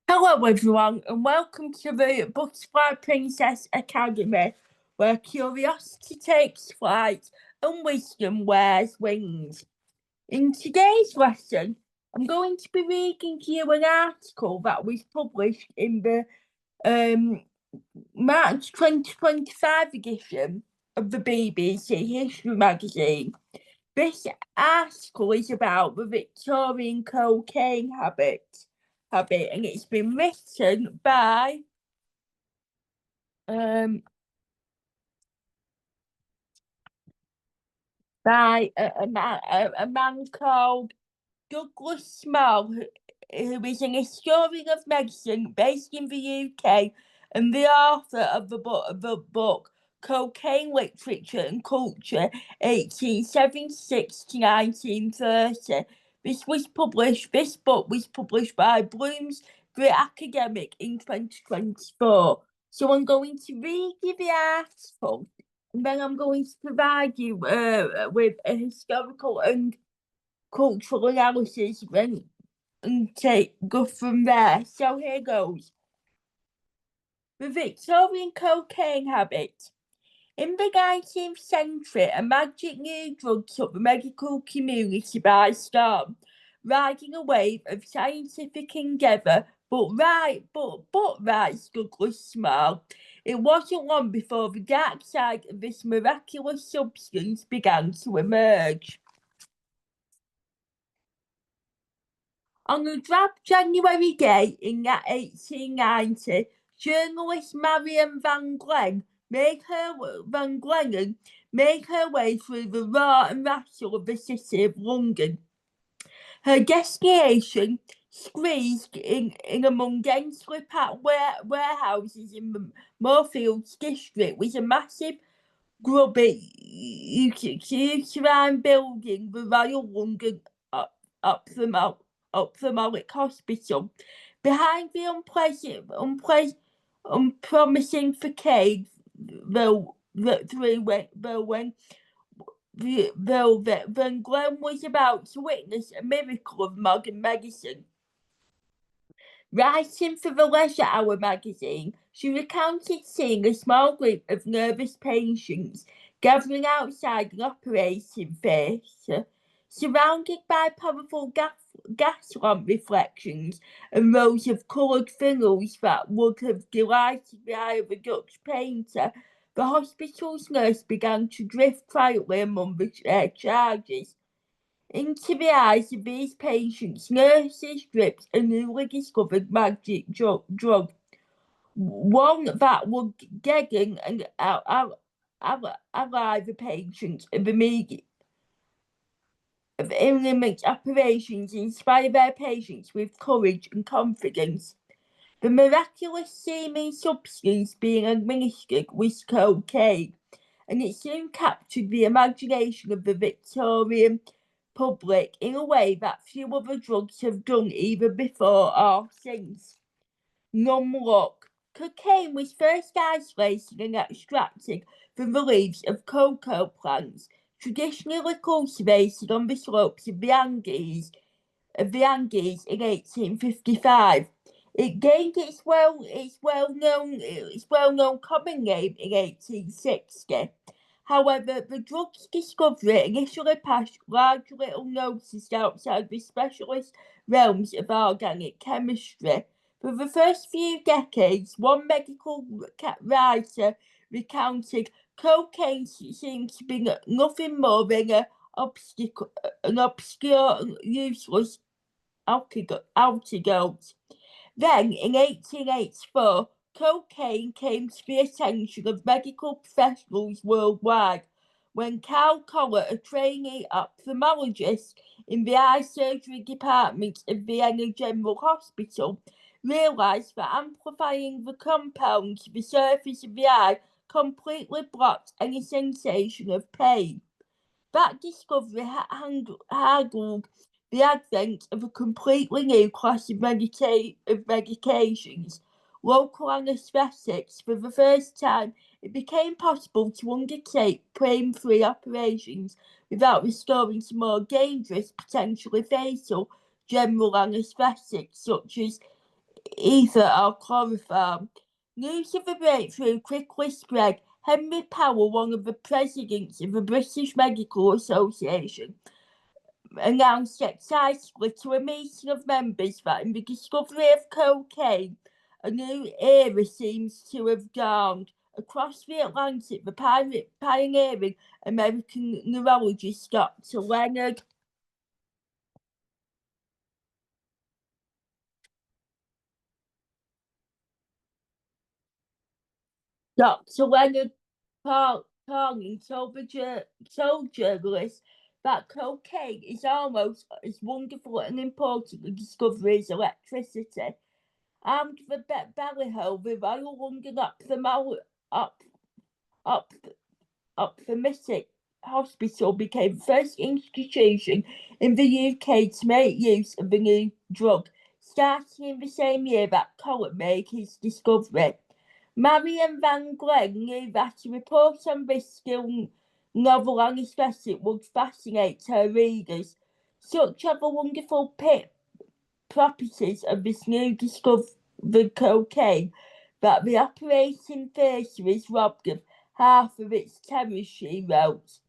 Hello everyone and welcome to the Butterfly Princess Academy, where curiosity takes flight and wisdom wears wings. In today's lesson, I'm going to be reading to you an article that was published in the March 2025 edition of the BBC History magazine. This article is about the Victorian cocaine habit, and it's been written by a man called Douglas Small, who is an historian of medicine based in the UK and the author of the book Cocaine Literature and Culture 1876 to 1930. This book was published by Bloomsbury Academic in 2024. So I'm going to read you the article, and then I'm going to provide you with a historical and cultural analysis and go from there. So here goes. The Victorian cocaine habit. In the 19th century, a magic new drug took the medical community by storm, riding a wave of scientific endeavour. But writes Douglas Small, it wasn't long before the dark side of this miraculous substance began to emerge. On a drab January day in 1890, journalist Marian Van Glenn made her way through the roar and rattle of the city of London. Her destination, squeezed in among densely packed warehouses in the Moorfields district, was a massive, grubby, uterine building, the Royal London Ophthalmological Hospital. Behind the unpromising facade, though when Glenn was about to witness a miracle of modern medicine. Writing for the Leisure Hour magazine, she recounted seeing a small group of nervous patients gathering outside an operating theatre, surrounded by powerful gas lamp reflections and rows of coloured funnels that would have delighted the eye of a Dutch painter. The hospital's nurse began to drift quietly among the charges. Into the eyes of these patients, nurses dripped a newly discovered magic drug, one that would deaden and ally the patients of imminent operations, inspire their patients with courage and confidence. The miraculous seeming substance being administered was cocaine, and it soon captured the imagination of the Victorian public in a way that few other drugs have done either before or since. Look. Cocaine was first isolated and extracted from the leaves of cocoa plants, traditionally cultivated on the slopes of the Andes in 1855. It gained its well-known common name in 1860. However, the drug's discovery initially passed largely unnoticed outside the specialist realms of organic chemistry. For the first few decades, one medical writer recounted cocaine seemed to be nothing more than an obscure, useless antidote. Then, in 1884, cocaine came to the attention of medical professionals worldwide when Carl Collar, a trainee ophthalmologist in the eye surgery department of Vienna General Hospital, realised that amplifying the compound to the surface of the eye completely blocked any sensation of pain. That discovery heralded the advent of a completely new class of medications, local anaesthetics. For the first time, it became possible to undertake pain-free operations without resorting to more dangerous, potentially fatal general anaesthetics such as ether or chloroform. News of the breakthrough quickly spread. Henry Powell, one of the presidents of the British Medical Association, announced excitedly to a meeting of members that in the discovery of cocaine, a new era seems to have dawned. Across the Atlantic, the pioneering American neurologist Dr. Leonard Pauling told journalists that cocaine is almost as wonderful and important a discovery as electricity. Armed with a ballyhoo, the Royal London Ophthalmic Hospital became the first institution in the UK to make use of the new drug, starting in the same year that Colin made his discovery. Marian Van Glen knew that a report on this still novel anesthetic would fascinate her readers. Such are the wonderful properties of this new discovered cocaine that the operating theatre is robbed of half of its terrors, she wrote.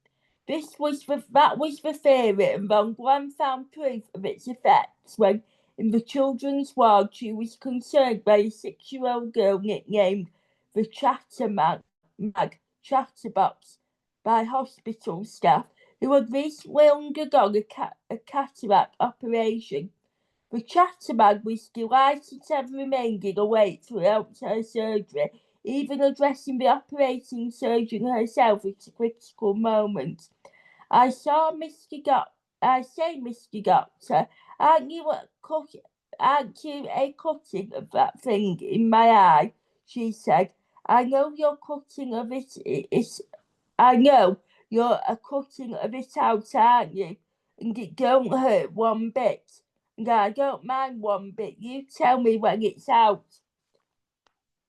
That was the theory, and Van Glen found proof of its effects when, in the children's ward, she was concerned by a 6-year-old girl nicknamed the Chatterbox by hospital staff, who had recently undergone a cataract operation. The Chatterbag was delighted to have remained awake throughout her surgery, even addressing the operating surgeon herself at a critical moment. I say, Mr. Doctor, aren't you a cutting of that thing in my eye? She said. I know you're cutting of I know you're a cutting of it out, aren't you? And it don't hurt one bit. And I don't mind one bit. You tell me when it's out.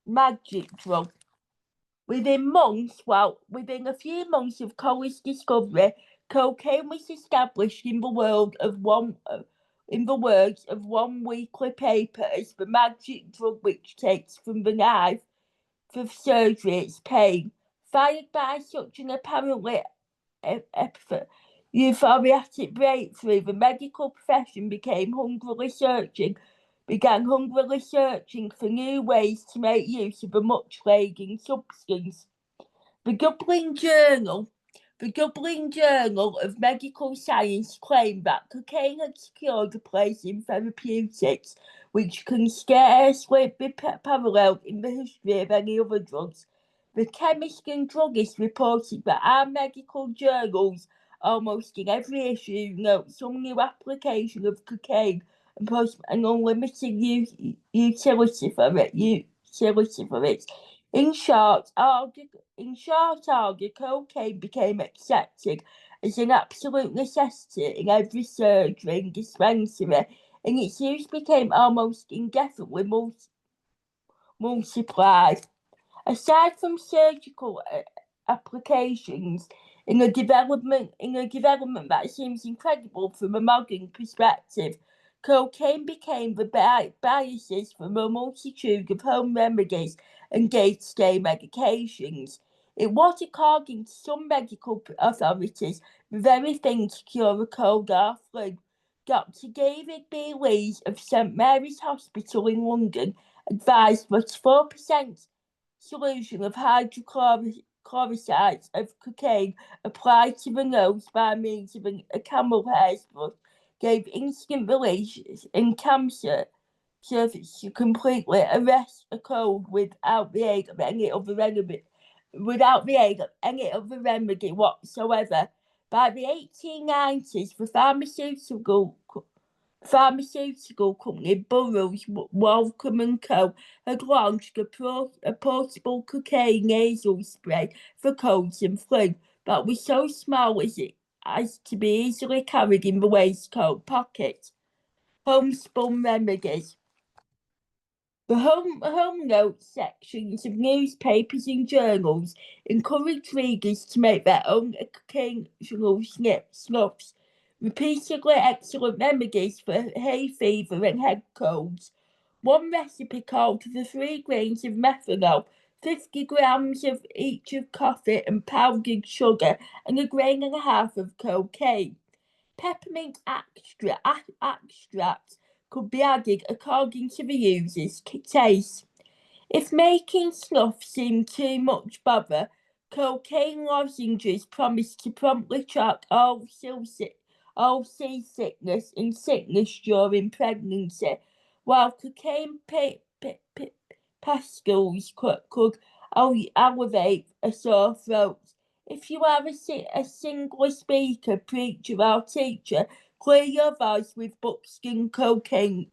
Magic drug. Within a few months of Collins' discovery, cocaine was established in the world of in the words of one weekly paper as the magic drug which takes from the knife for surgery its pain. Fired by such an apparently euphoriatic breakthrough, the medical profession began hungrily searching for new ways to make use of a much lagging substance. The Dublin Journal of Medical Science claimed that cocaine had secured a place in therapeutics, which can scarcely be paralleled in the history of any other drugs. The chemist and druggist reported that our medical journals, almost in every issue, note some new application of cocaine and post an unlimited utility for it. In short, order, cocaine became accepted as an absolute necessity in every surgery and dispensary, and its use became almost indefinitely multiplied. Aside from surgical applications, in a development that seems incredible from a modern perspective, cocaine became the basis for a multitude of home remedies and day-to-day medications. It was, according to some medical authorities, the very thing to cure a cold or flu. Dr. David B. Lees of St Mary's Hospital in London advised that 4% solution of hydrochlorosides of cocaine applied to the nose by means of a camel hair's brush gave instant relief in cancer surface to completely arrest a cold without the aid of any other remedy whatsoever. By the 1890s, the pharmaceutical company Burroughs Wellcome and Co. had launched a portable cocaine nasal spray for colds and flu that was so small as to be easily carried in the waistcoat pocket. Homespun remedies. The home notes sections of newspapers and journals encourage readers to make their own occasional snuffs, repeatedly excellent remedies for hay fever and head colds. One recipe called for 3 grains of methanol, 50 grams of each of coffee and powdered sugar, and 1.5 grains of cocaine. Peppermint extracts could be added according to the user's taste. If making snuff seemed too much bother, cocaine lozenges promised to promptly track all seasickness and sickness during pregnancy, while cocaine pastilles could elevate a sore throat. If you are a single speaker, preacher, or teacher, clear your voice with buckskin cocaine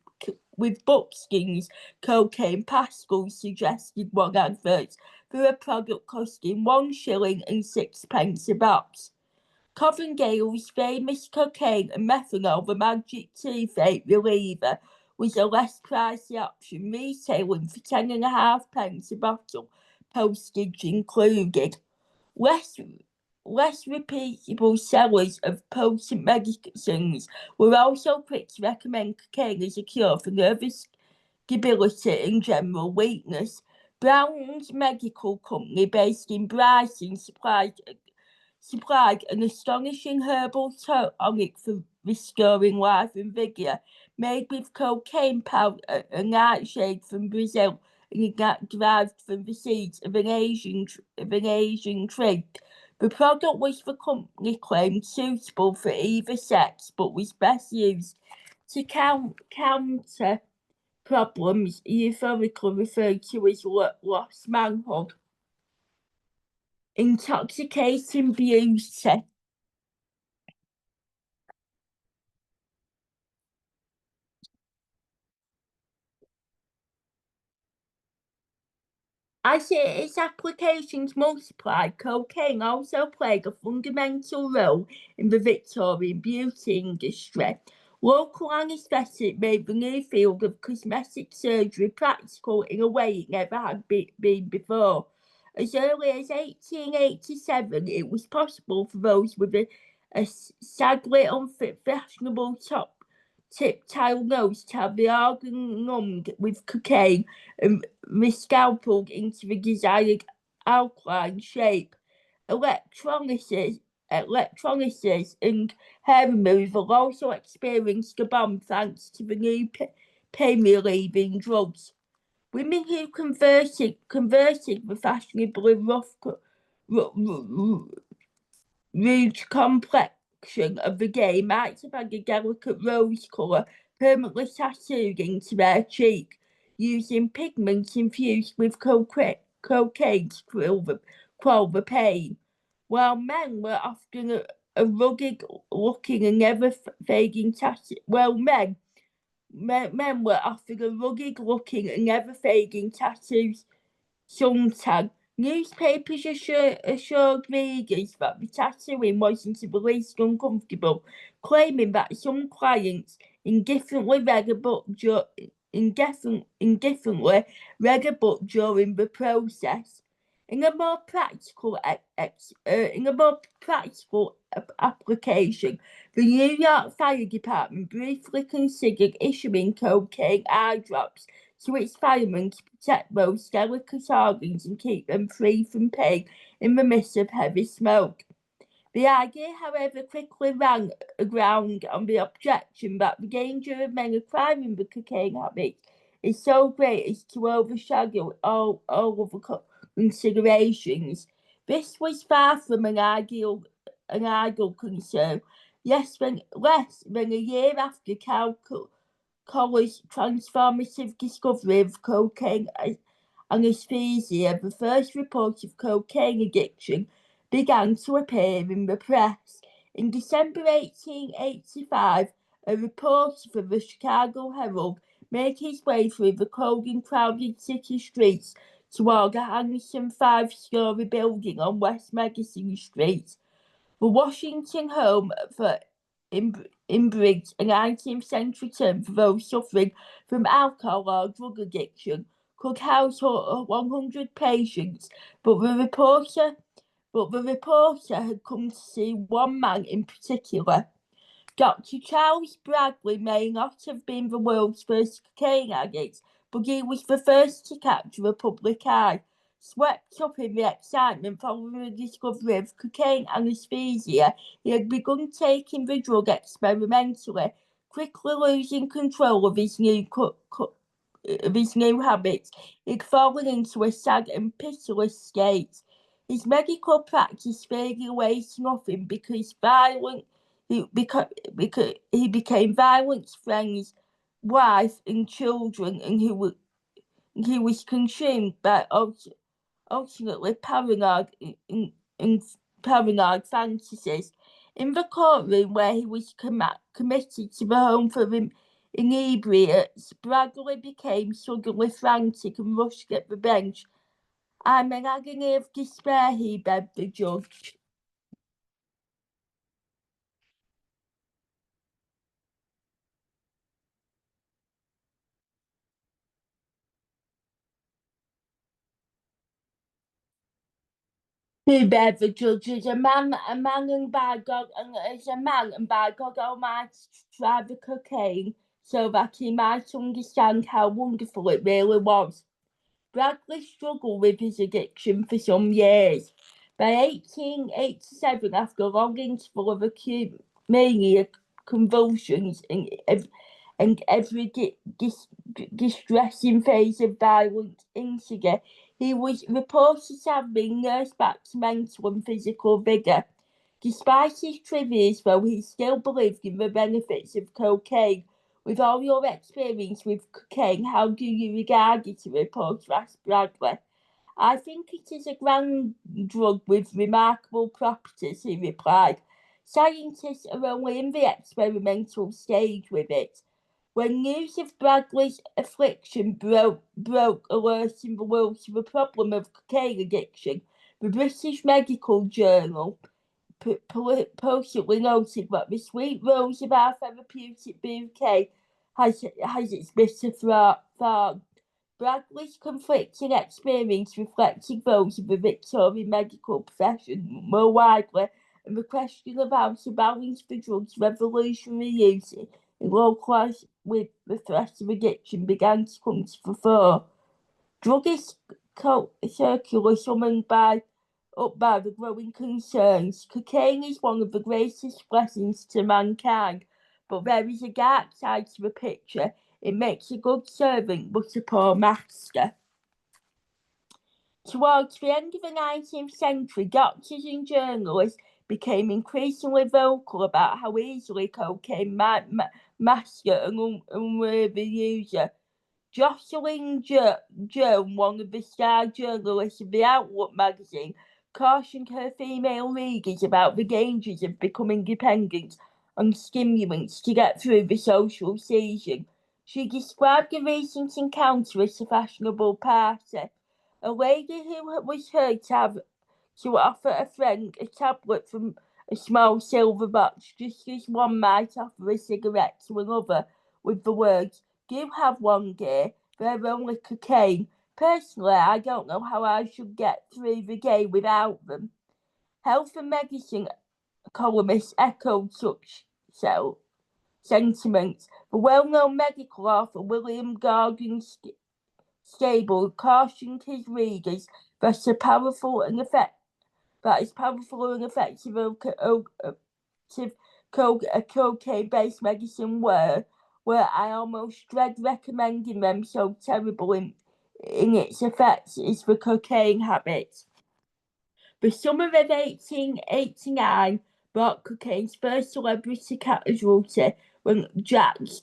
pastilles, suggested one advert for a product costing 1 shilling and 6p a box. Coverdale's famous cocaine and methanol, the magic toothache reliever, was a less pricey option, retailing for 10.5p a bottle, postage included. Less reputable sellers of potent medicines were also quick to recommend cocaine as a cure for nervous debility and general weakness. Brown's Medical Company, based in Brighton, supplied an astonishing herbal tonic for restoring life and vigour, made with cocaine powder, a nightshade from Brazil, and derived from the seeds of an Asian tree. The product was, the company claimed, suitable for either sex, but was best used to counter problems euphonically referred to as lost manhood. Intoxicating beauty. As its applications multiplied, cocaine also played a fundamental role in the Victorian beauty industry. Local anaesthetic made the new field of cosmetic surgery practical in a way it never had been before. As early as 1887, it was possible for those with a sadly unfashionable tip-tile nose to have the organ numbed with cocaine and scalpel into the desired outline shape. Electrolysis and hair removal also experienced a bomb thanks to the new pain-relieving drugs. Women who converted the fashionably rude complexion of the day might have had a delicate rose colour permanently tattooed into their cheek, using pigments infused with cocaine to quell the pain, while men were often a rugged looking and never fading tattoo. Men were often a rugged looking and never fading tattoos suntan. Newspapers assured readers that the tattooing wasn't the least uncomfortable, claiming that some clients indifferently read a book during the process. In a more practical application, the New York Fire Department briefly considered issuing cocaine eye drops to its firemen to protect those delicate organs and keep them free from pain in the midst of heavy smoke. The idea, however, quickly ran aground on the objection that the danger of men acquiring the cocaine habit is so great as to overshadow all other considerations. This was far from an idle concern. Less than a year after Coller's transformative discovery of cocaine anesthesia, the first report of cocaine addiction began to appear in the press. In December 1885, a reporter for the Chicago Herald made his way through the cold and crowded city streets toward a handsome 5-story building on West Madison Street. The Washington home for inbred a 19th century term for those suffering from alcohol or drug addiction, could house 100 patients, but the reporter had come to see one man in particular. Dr. Charles Bradley may not have been the world's first cocaine addict, but he was the first to capture the public eye. Swept up in the excitement following the discovery of cocaine anesthesia, he had begun taking the drug experimentally, quickly losing control of his new habits. He'd fallen into a sad and pitiless state. His medical practice faded away to nothing because he became Violent's friend's wife and children, and he was consumed by ultimately paranoid fantasies. In the courtroom where he was committed to the home for inebriates, Bradley became suddenly frantic and rushed at the bench. "I'm in agony of despair," he begged the judge. He begged the judge, "As a man and by God, and as a man and by God Almighty, to try the cocaine so that he might understand how wonderful it really was." Bradley struggled with his addiction for some years. By 1887, after a long interval of acute mania, convulsions, and every distressing phase of violent injury, he was reported to have been nursed back to mental and physical vigour. Despite his trivias, though, he still believed in the benefits of cocaine. "With all your experience with cocaine, how do you regard it?" a reporter asked Bradley. "I think it is a grand drug with remarkable properties," he replied. "Scientists are only in the experimental stage with it." When news of Bradley's affliction broke, alerting the world to the problem of cocaine addiction, the British Medical Journal pointedly noted that the sweet rose of our therapeutic bouquet has its bitter thorn. Bradley's conflicting experience reflected those of the Victorian medical profession more widely, and the question of how to balance the drug's revolutionary use in localised with the threat of addiction began to come to the fore. Druggist circular summoned up by the growing concerns. "Cocaine is one of the greatest blessings to mankind, but there is a dark side to the picture. It makes a good servant, but a poor master." Towards the end of the 19th century, doctors and journalists became increasingly vocal about how easily cocaine might master an unworthy user. Jocelyn Joan, one of the star journalists of the Outlook magazine, cautioned her female readers about the dangers of becoming dependent on stimulants to get through the social season. She described a recent encounter at a fashionable party. A lady who was heard to offer a friend a tablet from a small silver box, just as one might offer a cigarette to another, with the words, "Do have one, dear, they're only cocaine. Personally, I don't know how I should get through the day without them." Health and medicine columnists echoed such sentiments. The well-known medical author William Gordon Stable cautioned his readers that as powerful and effective cocaine-based medicine were, I almost dread recommending them, so terrible in its effects is the cocaine habit. The summer of 1889 brought cocaine's first celebrity casualty when Jack's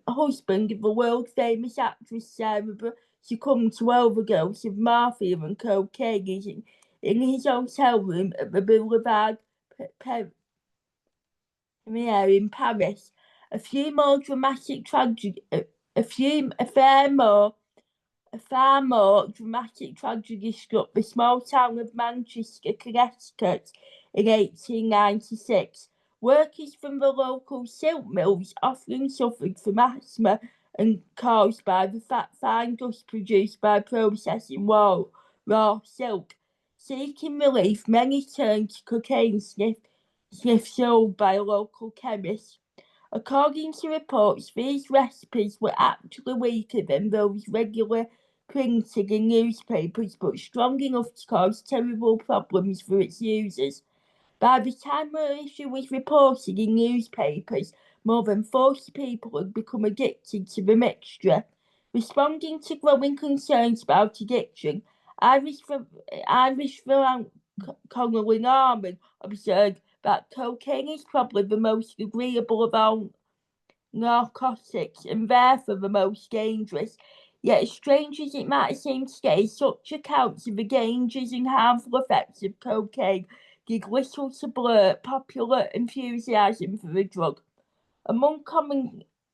husband of the world-famous actress Sarah succumbed to overdose of morphine and cocaine in his hotel room at the Boulevard in Paris. A far more dramatic tragedy struck the small town of Manchester, Connecticut in 1896. Workers from the local silk mills often suffered from asthma and caused by the fine dust produced by processing raw silk. Seeking relief, many turned to cocaine sniff sold by a local chemist. According to reports, these recipes were actually weaker than those regularly printed in newspapers, but strong enough to cause terrible problems for its users. By the time the issue was reported in newspapers, more than 40 people had become addicted to the mixture. Responding to growing concerns about addiction, Irish Connolly Norman observed that cocaine is probably the most agreeable of all narcotics and therefore the most dangerous. Yet, as strange as it might seem today, such accounts of the dangers and harmful effects of cocaine did little to blur popular enthusiasm for the drug. Among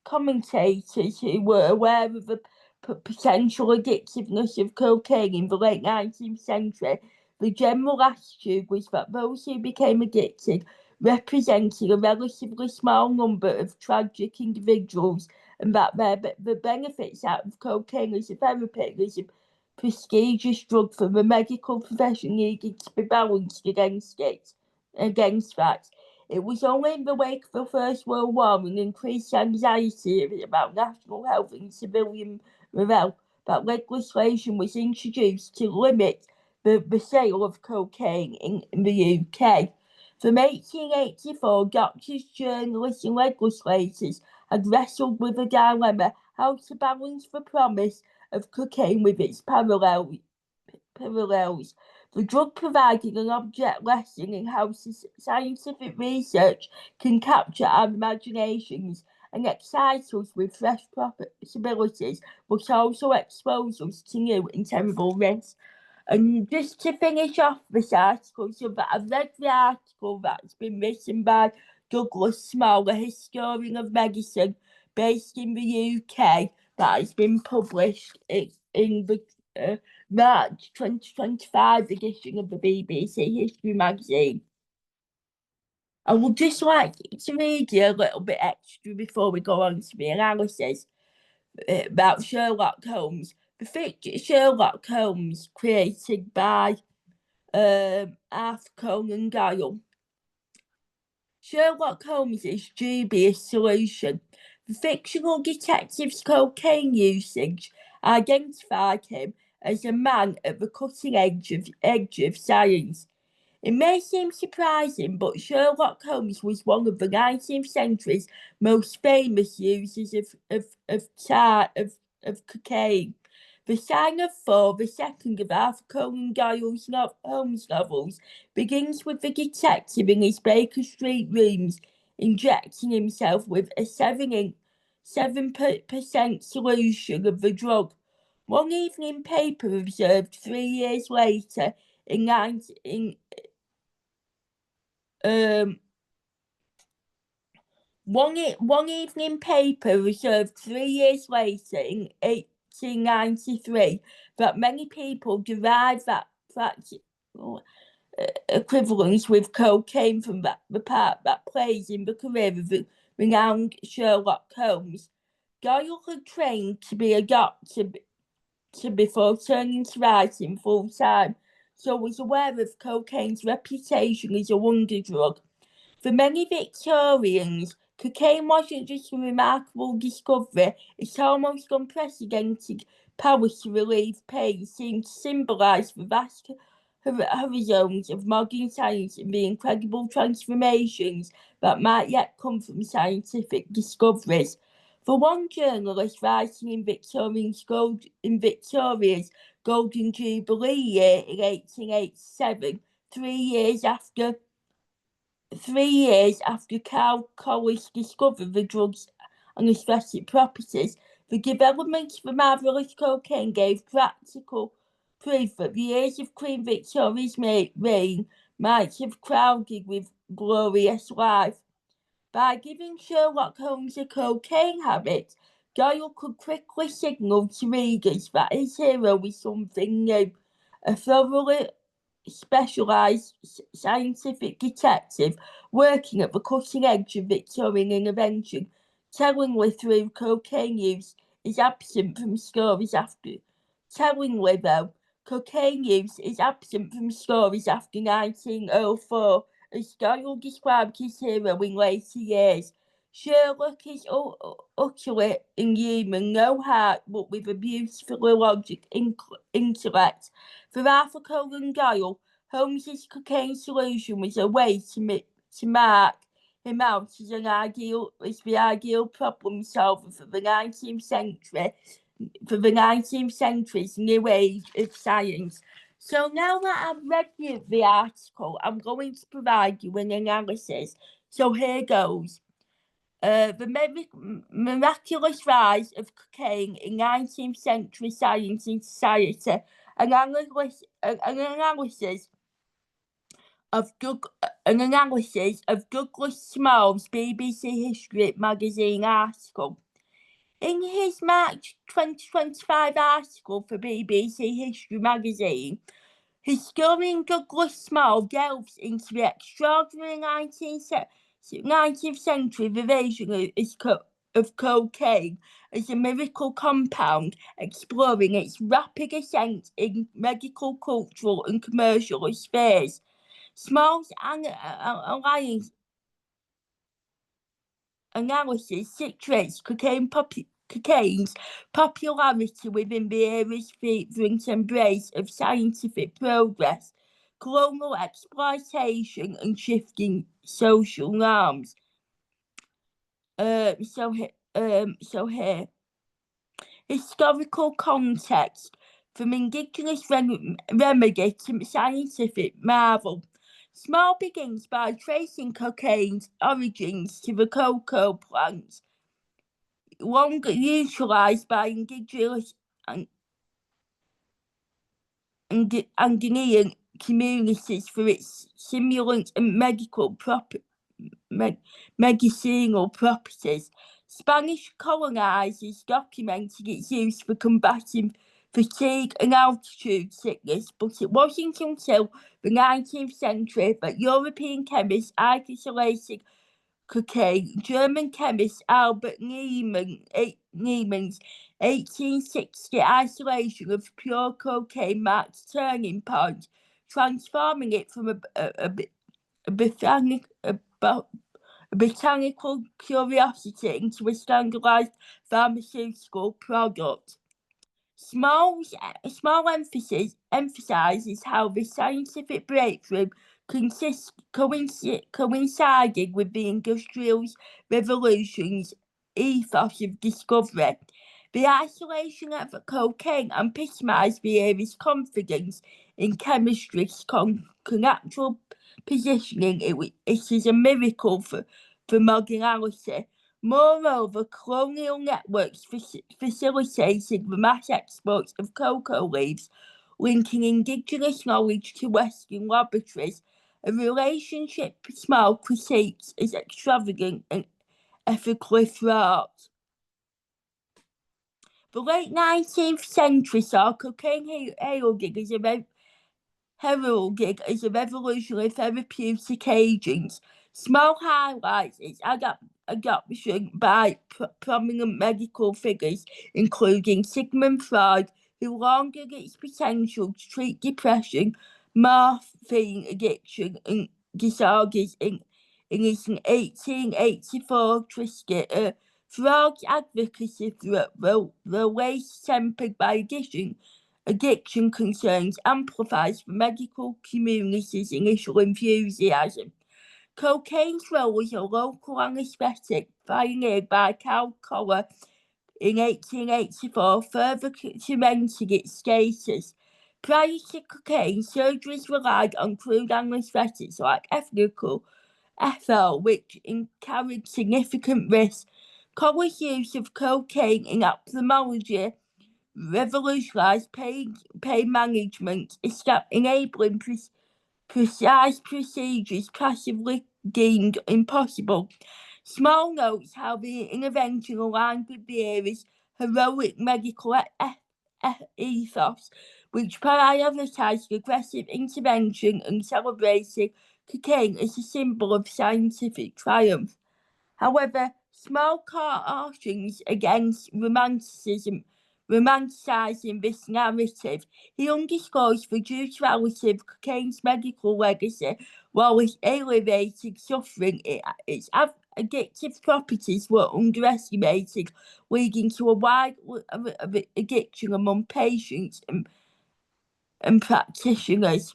commentators who were aware of the potential addictiveness of cocaine in the late 19th century, the general attitude was that those who became addicted represented a relatively small number of tragic individuals, and that the benefits out of cocaine as a therapy, as a prestigious drug for the medical profession, needed to be balanced against that. It was only in the wake of the First World War and increased anxiety about national health and civilian morale that legislation was introduced to limit the sale of cocaine in the UK. From 1884, doctors, journalists, and legislators had wrestled with the dilemma how to balance the promise of cocaine with its parallels. The drug provided an object lesson in how scientific research can capture our imaginations and excite us with fresh possibilities, but also expose us to new and terrible risks. And just to finish off this article, so that I've read the article that's been written by Douglas Small, a historian of medicine based in the UK, that has been published in the March 2025 edition of the BBC History magazine. I would just like to read you a little bit extra before we go on to the analysis about Sherlock Holmes. The fiction Sherlock Holmes, created by Arthur Conan Doyle. Sherlock Holmes' dubious solution. The fictional detective's cocaine usage identified him as a man at the cutting edge of science. It may seem surprising, but Sherlock Holmes was one of the 19th century's most famous users of cocaine. The Sign of Four, the second of Arthur Conan Doyle's Holmes novels, begins with the detective in his Baker Street rooms injecting himself with a 7% solution of the drug. One evening paper observed 3 years later one evening paper observed 3 years later in 1893 that many people derive that practical equivalence with cocaine from the part that plays in the career of the renowned Sherlock Holmes. Doyle had trained to be a doctor before turning to writing full time, so was aware of cocaine's reputation as a wonder drug. For many Victorians, cocaine wasn't just a remarkable discovery, its almost unprecedented power to relieve pain seemed to symbolise the vast horizons of modern science and the incredible transformations that might yet come from scientific discoveries. For one journalist writing in Victoria's Golden Jubilee year in 1887, 3 years after Carl Collis discovered the drug's anesthetic properties, the development of the marvellous cocaine gave practical proof that the years of Queen Victoria's reign might have crowded with glorious life. By giving Sherlock Holmes a cocaine habit, Doyle could quickly signal to readers that his hero was something new, a thoroughly specialised scientific detective working at the cutting edge of Victorian invention. Tellingly, through cocaine use is absent from stories after. Tellingly, though, cocaine use is absent from stories after 1904, as Doyle described his hero in later years. Sherlock is utterly inhuman, no heart, but with a beautiful logic intellect. For Arthur Conan Doyle, Holmes's cocaine solution was a way to mark him out as the ideal problem solver for the 19th century, for the 19th century's new age of science. So now that I've read you the article, I'm going to provide you an analysis. So here goes. The miraculous rise of cocaine in 19th century science and society, an analysis of Douglas Small's BBC History magazine article. In his March 2025 article for BBC History magazine, historian Douglas Small delves into the extraordinary 19th century invasion of cocaine as a miracle compound, exploring its rapid ascent in medical, cultural and commercial spheres. Small's analysis situates cocaine's popularity within the era's fervent embrace of scientific progress, colonial exploitation and shifting social norms. So here, historical context, from indigenous remedy to scientific marvel. Small begins by tracing cocaine's origins to the cocoa plant, long utilised by indigenous Andean communities for its stimulant and medicinal properties. Spanish colonisers documented its use for combating fatigue and altitude sickness, but it wasn't until the 19th century that European chemists isolated cocaine. German chemist Albert Niemann's 1860 isolation of pure cocaine marked a turning point, transforming it from a botanical curiosity into a standardized pharmaceutical product. Small emphasizes how the scientific breakthrough coincided with the Industrial Revolution's ethos of discovery. The isolation of cocaine epitomised the era's confidence in chemistry's natural positioning. It is a miracle for modernity. Moreover, colonial networks facilitated the mass export of cocoa leaves, linking indigenous knowledge to Western laboratories, a relationship Small critiques as extravagant and ethically fraught. The late 19th century saw cocaine heralded as a revolutionary therapeutic agent. Small highlights its adoption by prominent medical figures, including Sigmund Freud, who argued its potential to treat depression, morphine addiction, and disorders in his 1884 treatise. Freud's advocacy for the ways tempered by addiction concerns amplifies the medical community's initial enthusiasm. Cocaine's role as a local anaesthetic, pioneered by Cal Collar in 1884, further cemented its status. Prior to cocaine, surgeries relied on crude anaesthetics like ethyl, which carried significant risks. Collar's use of cocaine in ophthalmology revolutionized pain management, enabling precise procedures passively deemed impossible. Small notes how the intervention aligned with the era's heroic medical ethos, which prioritised aggressive intervention and celebrated cocaine as a symbol of scientific triumph. However, Small cautions against romanticising this narrative. He underscores the duality of cocaine's medical legacy. While it alleviated suffering, its addictive properties were underestimated, leading to a wide addiction among patients and practitioners.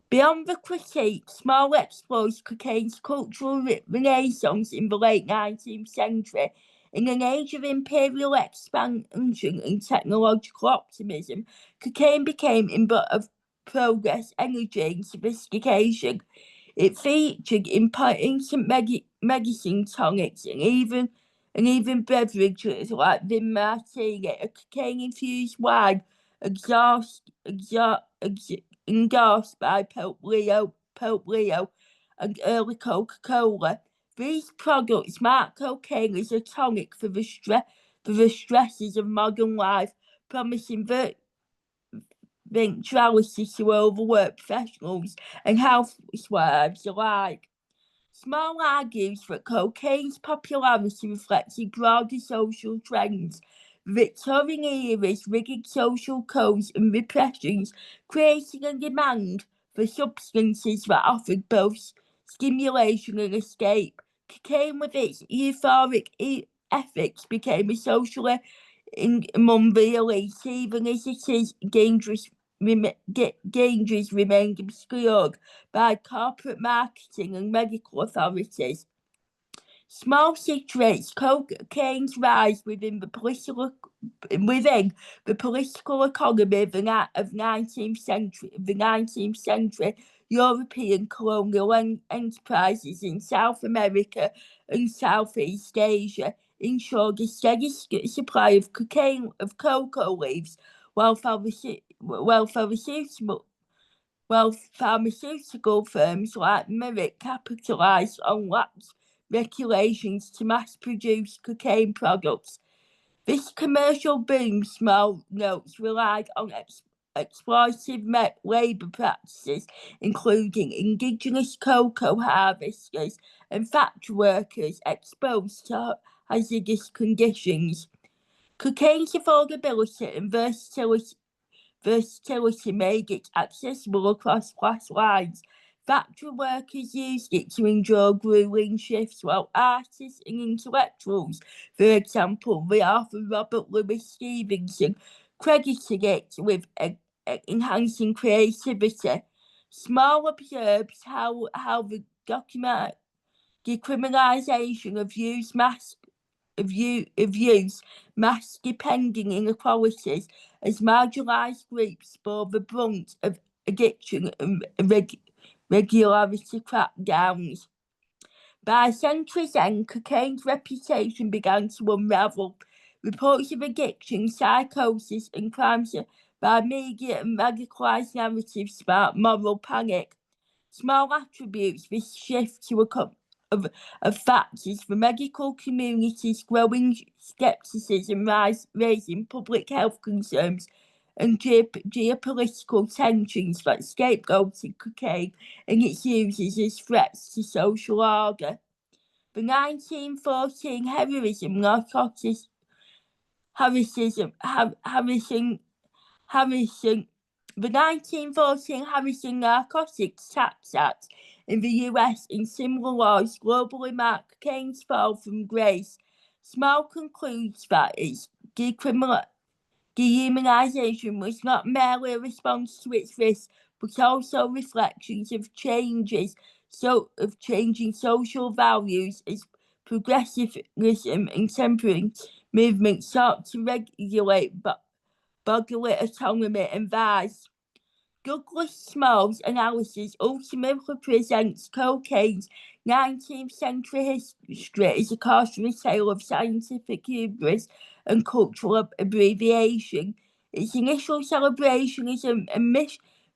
Beyond the critique, Small explores cocaine's cultural renaissance in the late 19th century. In an age of imperial expansion and technological optimism, cocaine became a symbol of progress, energy, and sophistication. It featured in instant medicine tonics and even beverages like Vin Mariani, a cocaine-infused wine endorsed by Pope Leo and early Coca-Cola. These products mark cocaine as a tonic for the stresses of modern life, promising venturality to overworked professionals and housewives alike. Small argues that cocaine's popularity reflected broader social trends. The Victorian era's rigid social codes and repressions creating a demand for substances that offered both stimulation and escape. Cocaine, with its euphoric ethics, became a social among the elite, even as its dangers remained obscured by corporate marketing and medical authorities. Small situates cocaine's rise within the political economy of the 19th century. European colonial enterprises in South America and Southeast Asia ensured a steady supply of cocoa leaves, while pharmaceutical firms like Merck capitalized on lax regulations to mass-produce cocaine products. This commercial boom, Small notes, relied on exploitative labour practices, including indigenous cocoa harvesters and factory workers exposed to hazardous conditions. Cocaine's affordability and versatility made it accessible across class lines. Factory workers used it to endure grueling shifts, while artists and intellectuals, for example, the author Robert Louis Stevenson, credited it with enhancing creativity. Small observes how the decriminalisation of use mask depending inequalities as marginalised groups bore the brunt of addiction and regularity crackdowns. By century's end, cocaine's reputation began to unravel. Reports of addiction, psychosis, and crimes by media and radicalised narratives sparked moral panic. Small attributes this shift to of factors for medical communities, growing scepticism, raising public health concerns, and geopolitical tensions that scapegoated cocaine and its users as threats to social order. The 1914 heroism, narcotics, the 1914 Harrison Narcotics Tax Act in the US and similar laws globally marked cocaine's fall from grace. Small concludes that its dehumanization was not merely a response to its risks, but also reflections of changing social values as progressivism and temperance movements sought to regulate bodily autonomy and vice. Douglas Small's analysis ultimately presents cocaine's 19th century history as a cautionary tale of scientific hubris and cultural abbreviation. Its initial celebration as a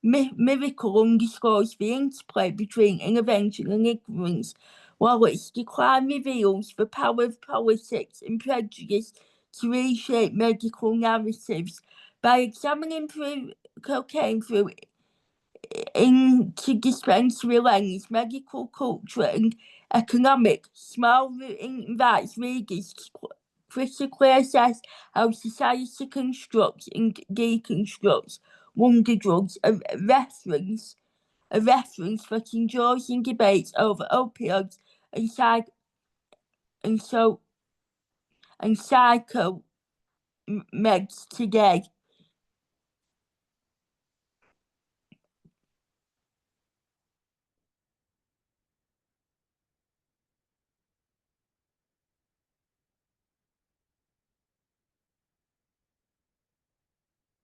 miracle underscores the interplay between intervention and ignorance, while its decline reveals the power of politics and prejudice to reshape medical narratives. By examining cocaine through interdispensary lens, medical, culture, and economic, Small invites readers to critically assess how society constructs and deconstructs wonder drugs, a reference that endures in debates over opioids psycho meds today.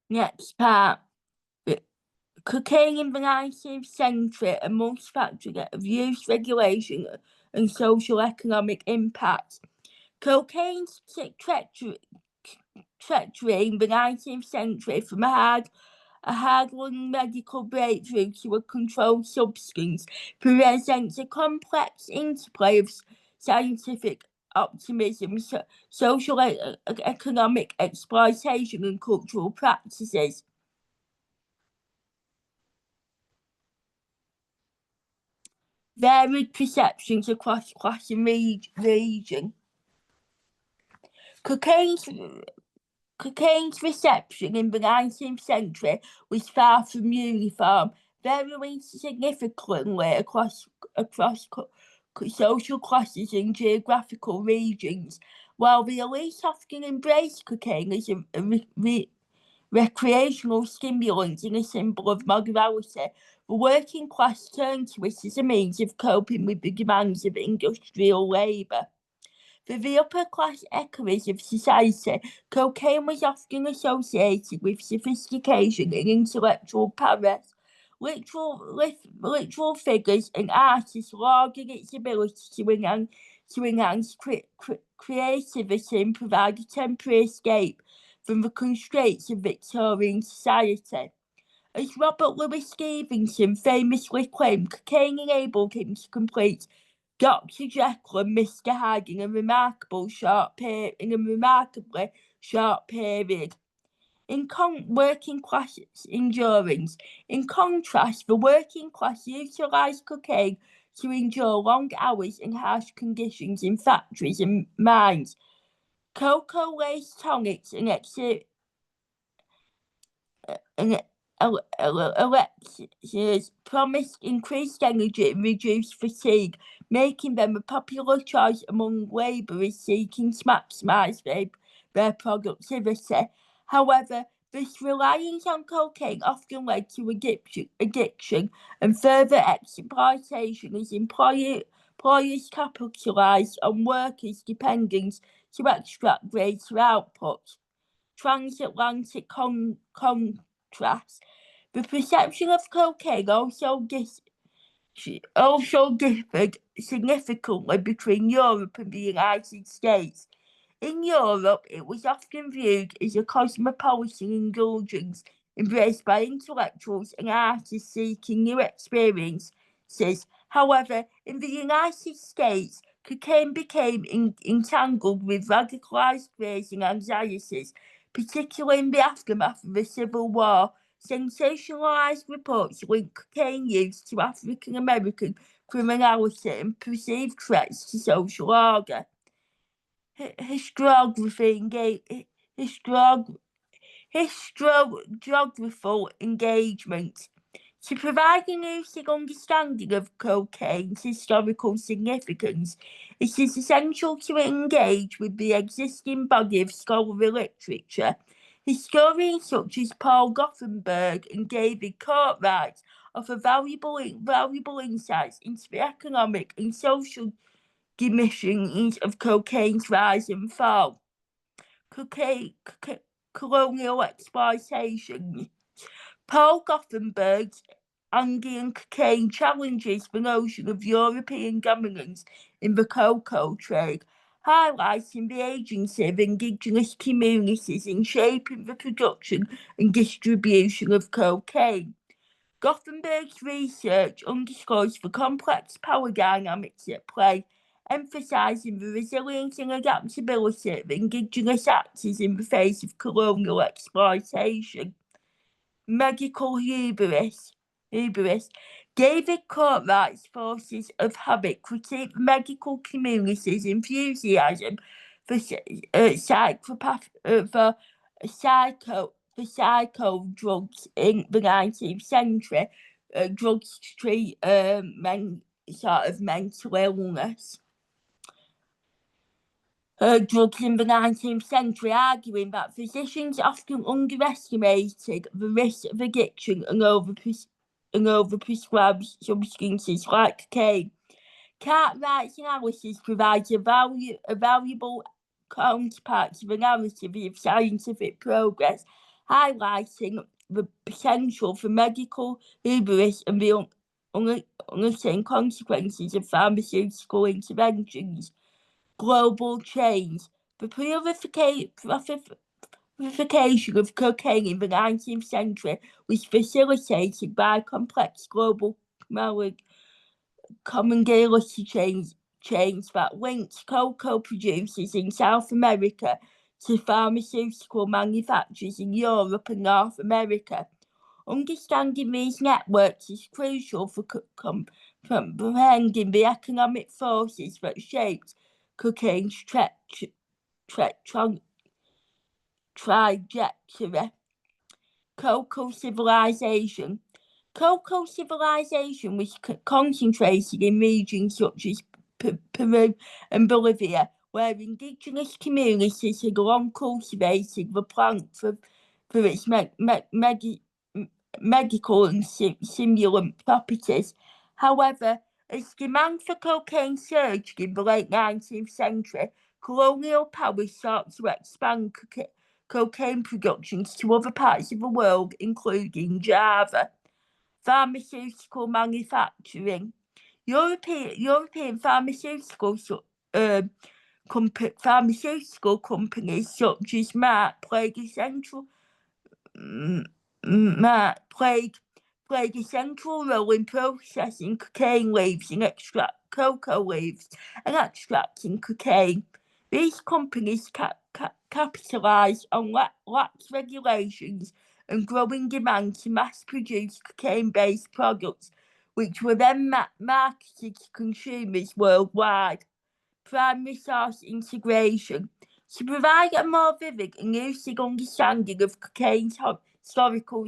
Next part. Cocaine in the 19th century, a multifactorial of use, regulation, and social economic impact. Cocaine's treachery in the 19th century, from a hard-won medical breakthrough to a controlled substance, presents a complex interplay of scientific optimism, social economic exploitation, and cultural practices. Varied perceptions across class and region. Cocaine's reception in the 19th century was far from uniform, varying significantly across social classes and geographical regions. While the elite often embraced cocaine as a recreational stimulant and a symbol of morality, the working class turned to it as a means of coping with the demands of industrial labour. For the upper class echoes of society, cocaine was often associated with sophistication and intellectual prowess. Literal figures and artists lauded its ability to enhance creativity and provide a temporary escape from the constraints of Victorian society. As Robert Louis Stevenson famously claimed, cocaine enabled him to complete Dr. Jekyll and Mr. Hyde in a remarkably short period. Working class endurance. In contrast, the working class utilised cocaine to endure long hours in harsh conditions in factories and mines. Cocoa-laced tonics and Elixirs promised increased energy and reduced fatigue, making them a popular choice among labourers seeking to maximise their productivity. However, this reliance on cocaine often led to addiction and further exploitation as employers capitalised on workers' dependence to extract greater output. Transatlantic contrast. The perception of cocaine also differed significantly between Europe and the United States. In Europe, it was often viewed as a cosmopolitan indulgence embraced by intellectuals and artists seeking new experiences. However, in the United States, cocaine became entangled with radicalized fears and anxieties, particularly in the aftermath of the Civil War. Sensationalized reports link cocaine use to African American criminality and perceived threats to social order. Historiographical engagement. To provide an lucid understanding of cocaine's historical significance, it is essential to engage with the existing body of scholarly literature. Historians such as Paul Gothenburg and David Courtwright offer valuable insights into the economic and social dimensions of cocaine's rise and fall. Colonial exploitation. Paul Gothenburg's Andean cocaine challenges the notion of European dominance in the cocoa trade, highlighting the agency of indigenous communities in shaping the production and distribution of cocaine. Gothenburg's research underscores the complex power dynamics at play, emphasising the resilience and adaptability of indigenous actors in the face of colonial exploitation. Medical hubris. David Courtwright's Forces of Habit critique the medical community's enthusiasm for psycho drugs in the 19th century, drugs to treat mental illness. drugs in the 19th century, arguing that physicians often underestimated the risk of addiction and overprescribed substances like cocaine. Cartwright's analysis provides a valuable counterpart to the narrative of scientific progress, highlighting the potential for medical hubris and the uncertain consequences of pharmaceutical interventions. Global change. The proliferation of cocaine in the 19th century was facilitated by complex global commonality chains that linked cocoa producers in South America to pharmaceutical manufacturers in Europe and North America. Understanding these networks is crucial for comprehending the economic forces that shaped cocaine's trajectory. Cocoa civilization. Cocoa civilization was concentrated in regions such as Peru and Bolivia, where indigenous communities had long cultivated the plant for its medical and stimulant properties. However, as demand for cocaine surged in the late 19th century, colonial powers sought to expand cocaine productions to other parts of the world, including Java. Pharmaceutical manufacturing. European pharmaceutical companies such as Merck played a central role in processing cocaine leaves and cocoa leaves and extracting cocaine. These companies capitalised on lax regulations and growing demand to mass-produce cocaine-based products, which were then marketed to consumers worldwide. Primary source integration. To provide a more vivid and lucid understanding of cocaine's historical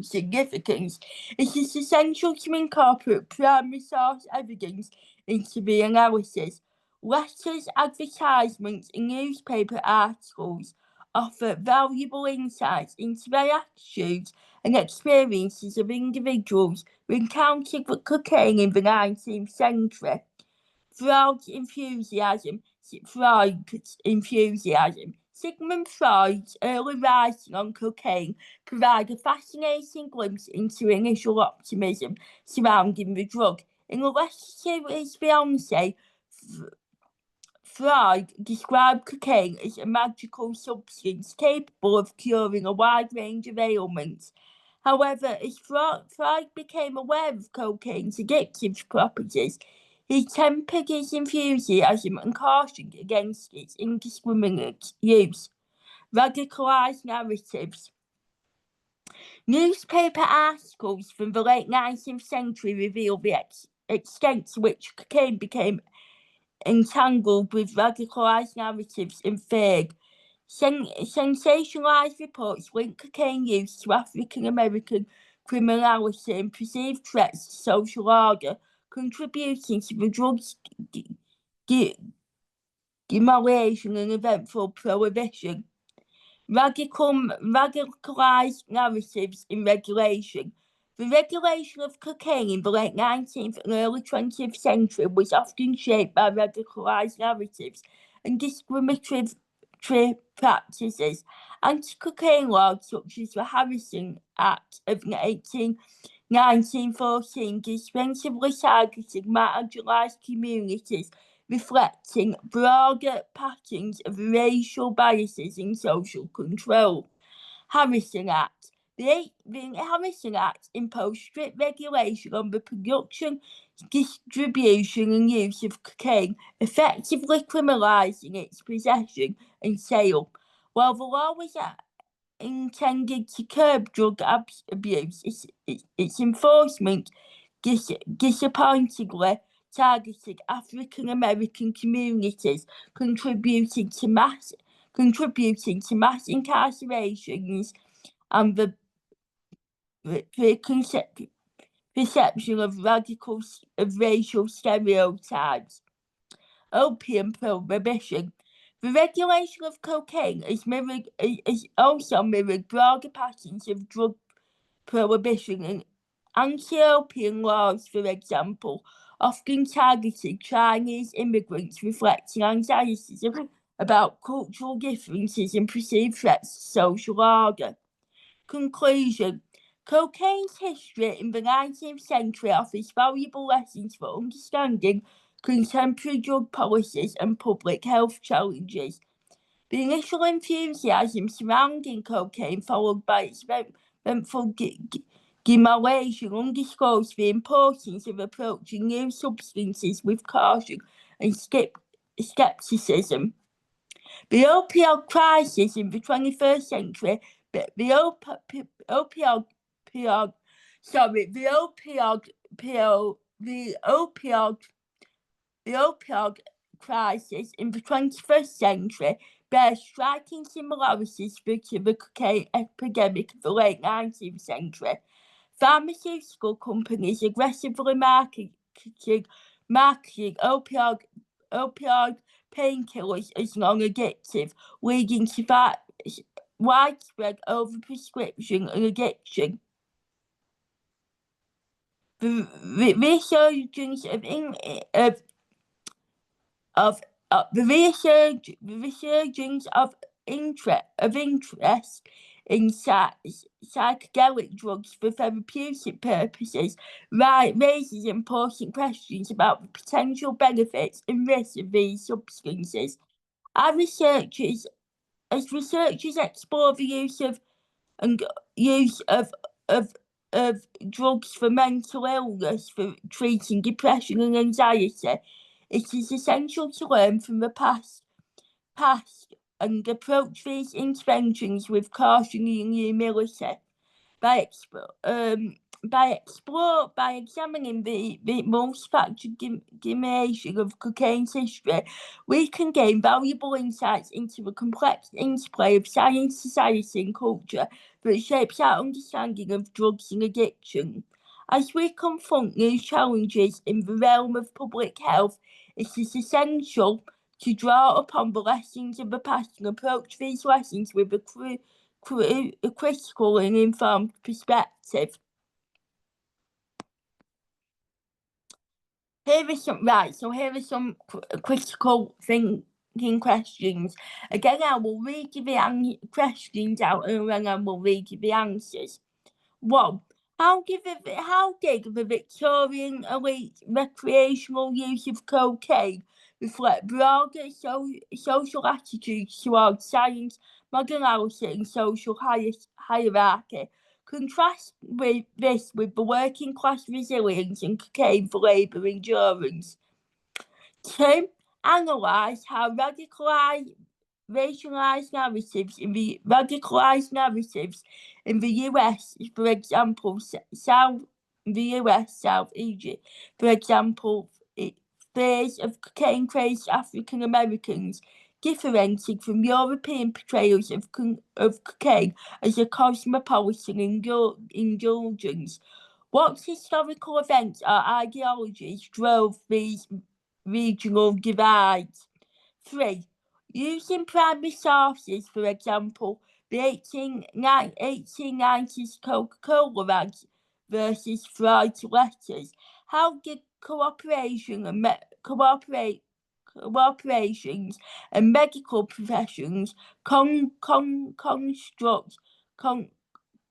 significance, it is essential to incorporate primary source evidence into the analysis. Letters, advertisements, and newspaper articles offer valuable insights into the attitudes and experiences of individuals who encountered cocaine in the 19th century. Freud's enthusiasm. Sigmund Freud's early writing on cocaine provides a fascinating glimpse into initial optimism surrounding the drug. In a letter to his fiancée, Freud described cocaine as a magical substance capable of curing a wide range of ailments. However, as Freud became aware of cocaine's addictive properties, he tempered his enthusiasm and cautioned against its indiscriminate use. Radicalized narratives. Newspaper articles from the late 19th century reveal the extent to which cocaine became entangled with radicalized narratives and vague, sensationalized reports link cocaine use to African American criminality and perceived threats to social order, contributing to the drug's demolition and eventual prohibition. Radicalized narratives in regulation. The regulation of cocaine in the late 19th and early 20th century was often shaped by radicalized narratives and discriminatory practices. Anti-cocaine laws such as the Harrison Act of 1914 dispensably targeted marginalized communities, reflecting broader patterns of racial biases in social control. Harrison Act. The Harrison Act imposed strict regulation on the production, distribution and use of cocaine, effectively criminalising its possession and sale. While the law was intended to curb drug abuse, its enforcement disappointingly targeted African American communities, contributing to mass incarcerations and the perception of racial stereotypes. opium prohibition. The regulation of cocaine is also mirrored broader patterns of drug prohibition in anti-opium laws, for example, often targeted Chinese immigrants, reflecting anxieties about cultural differences and perceived threats to social order. Conclusion. Cocaine's history in the 19th century offers valuable lessons for understanding contemporary drug policies and public health challenges. The initial enthusiasm surrounding cocaine, followed by its eventful demolition, underscores the importance of approaching new substances with caution and skepticism. The opioid crisis in the 21st century, the opioid crisis in the 21st century bears striking similarities to the cocaine epidemic of the late 19th century. Pharmaceutical companies aggressively marketing opioid painkillers as non-addictive, leading to widespread overprescription and addiction. The resurgence of interest in psychedelic drugs for therapeutic purposes raises important questions about the potential benefits and risks of these substances. As researchers explore the use of drugs for mental illness, for treating depression and anxiety, it is essential to learn from the past and approach these interventions with caution and humility. By examining the multi-factor dimension of cocaine's history, we can gain valuable insights into the complex interplay of science, society, and culture that shapes our understanding of drugs and addiction. As we confront new challenges in the realm of public health, it is essential to draw upon the lessons of the past and approach these lessons with a critical and informed perspective. Here are some critical thinking questions. Again, I will read you the questions out and then I will read you the answers. 1. How did the Victorian elite recreational use of cocaine reflect broader social attitudes towards science, modernity, and social hierarchy? Contrast this with the working class resilience and cocaine for labour endurance. 2. Analyse how racialized narratives in the US, for example, South Egypt, for example, fears of cocaine-crazed African Americans differentiated from European portrayals of cocaine as a cosmopolitan indulgence. What historical events or ideologies drove these regional divides? 3. Using primary sources, for example, the 1890s Coca-Cola ads versus Freud's letters, how did cooperations and medical professions construct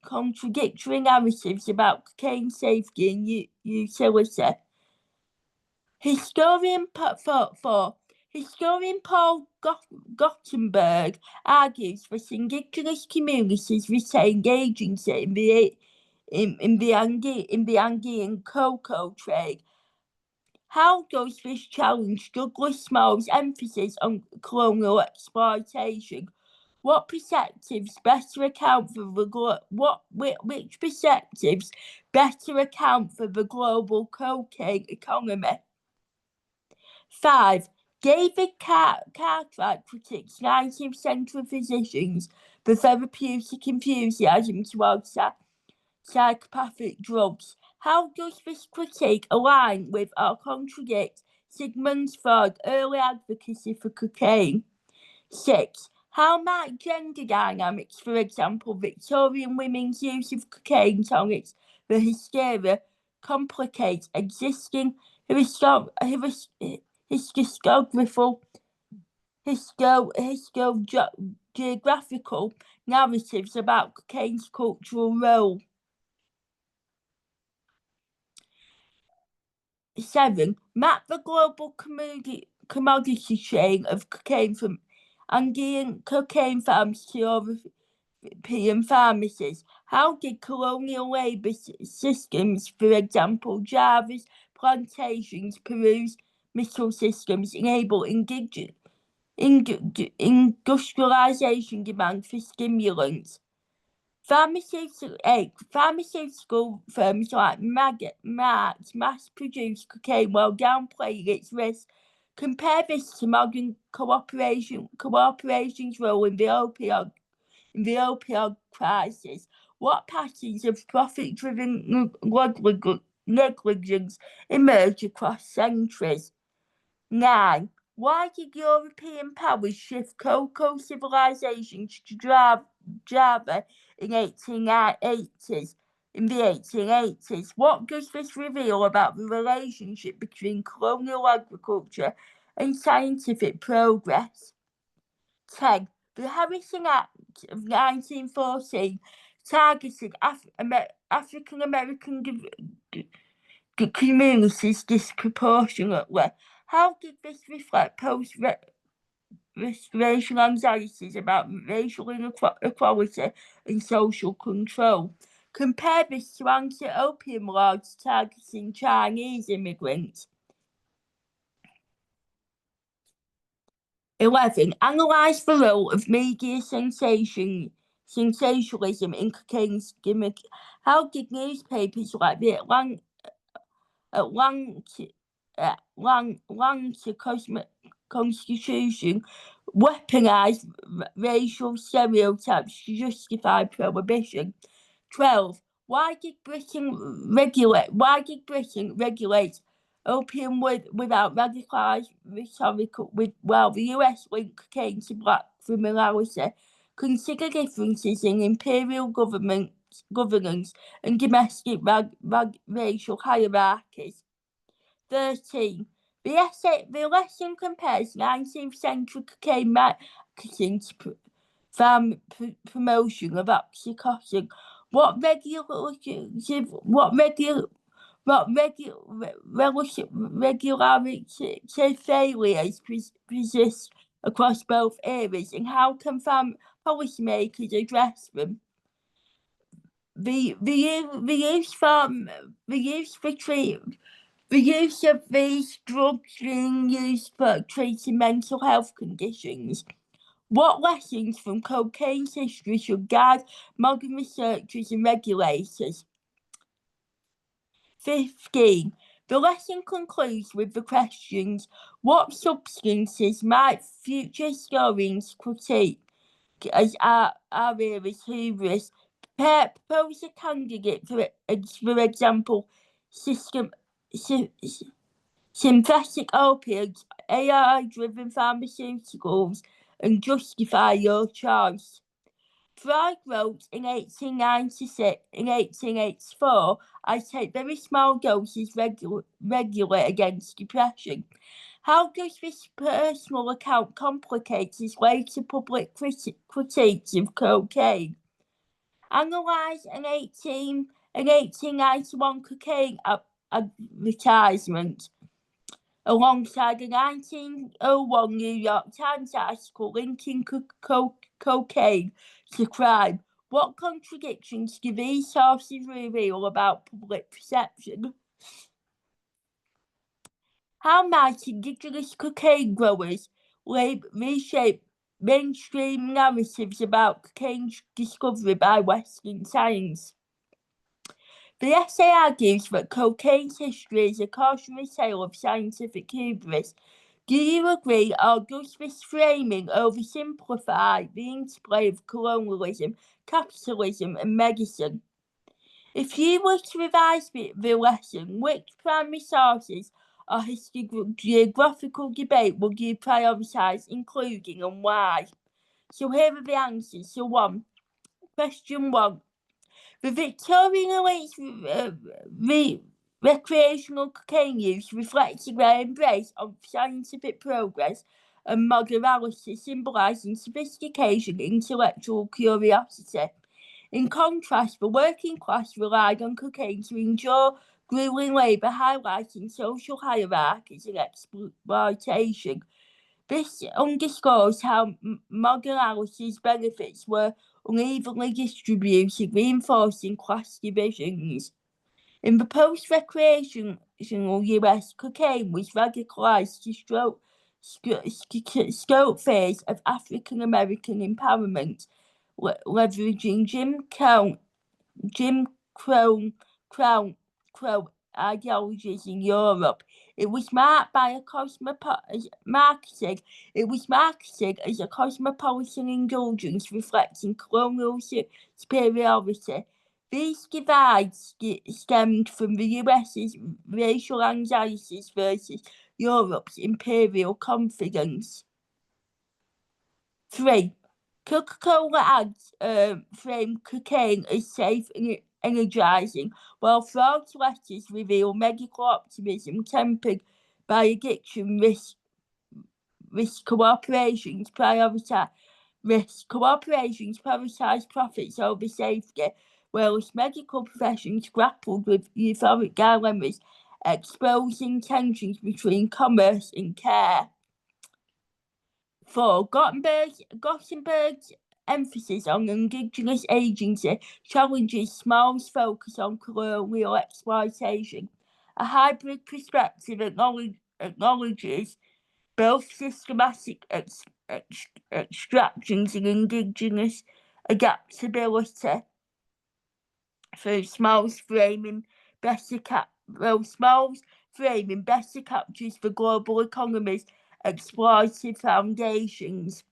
contradictory narratives about cocaine safety and utility? Historian Paul Gothenberg argues that indigenous communities retained agency in the Andean cocoa trade. How does this challenge Douglas Smalls' emphasis on colonial exploitation? Which perspectives better account for the global cocaine economy? 5. David Cartwright critiques 19th century physicians for therapeutic enthusiasm towards psychopathic drugs. How does this critique align with or contradict Sigmund Freud, early advocacy for cocaine. 6. How might gender dynamics, for example, Victorian women's use of cocaine tonics for hysteria, complicate existing historiographical narratives about cocaine's cultural role? 7. Map the global commodity chain of cocaine from Andean cocaine farms to European pharmacies. How did colonial labour systems, for example, Java's plantations, Peru's metal systems, enable industrialization demand for stimulants? Pharmaceutical firms like Marx mass-produce cocaine while downplaying its risk. Compare this to modern cooperation's role in the opioid crisis. What patterns of profit-driven negligence emerge across centuries? 9. Why did European powers shift cocoa civilizations to Java in the 1880s? What does this reveal about the relationship between colonial agriculture and scientific progress? 10. The Harrison Act of 1914 targeted African American communities disproportionately. How did this reflect post-restoration anxieties about racial inequality and social control? Compare this to anti-opium laws targeting Chinese immigrants. 11. Analyse the role of media sensationalism in cocaine's gimmick. How did newspapers like the Atlanta Constitution weaponize racial stereotypes to justify prohibition? 12. Why did Britain regulate opium without radicalized rhetorical? While the US linked cocaine to black criminality? Consider differences in imperial governance and domestic racial hierarchies. 13. The lesson compares 19th century cocaine marketing to promotion of oxycontin. What regulatory failures persist across both areas, and how can policymakers address them? The use of these drugs being used for treating mental health conditions. What lessons from cocaine's history should guide modern researchers and regulators? 15. The lesson concludes with the questions: what substances might future historians critique as our era's hubris? Propose a candidate for example, synthetic opiates, AI-driven pharmaceuticals, and justify your choice. Freud wrote in 1884, I take very small doses regularly against depression. How does this personal account complicate his later public critiques of cocaine? Analyse an 1891 cocaine advertisement alongside a 1901 New York Times article linking cocaine to crime. What contradictions do these sources reveal about public perception? How might indigenous cocaine growers reshape mainstream narratives about cocaine's discovery by Western science? The essay argues that cocaine's history is a cautionary tale of scientific hubris. Do you agree, or does this framing oversimplify the interplay of colonialism, capitalism, and medicine? If you were to revise the lesson, which primary sources or geographical debate will you prioritise including and why? So here are the answers. So question 1. The Victorian elite's recreational cocaine use reflected their embrace of scientific progress and moderality, symbolising sophistication and intellectual curiosity. In contrast, the working class relied on cocaine to endure grueling labour, highlighting social hierarchies and exploitation. This underscores how modernality's benefits were unevenly distributed, reinforcing class divisions. In the post-recreational US, cocaine was radicalised to scope phase of African American empowerment, leveraging Jim Crow ideologies in Europe. It was marked by a marketed as a cosmopolitan indulgence reflecting colonial superiority. These divides stemmed from the US's racial anxieties versus Europe's imperial confidence. 3. Coca-Cola ads frame cocaine as safe and energising, while fraud letters reveal medical optimism tempered by addiction risk corporations prioritise profits over safety, whereas medical professions grappled with euphoric dilemmas, exposing tensions between commerce and care. 4. Gothenburg's emphasis on indigenous agency challenges Small's focus on colonial exploitation. A hybrid perspective acknowledges both systematic extractions and indigenous adaptability through Small's framing better captures the global economy's exploitive foundations.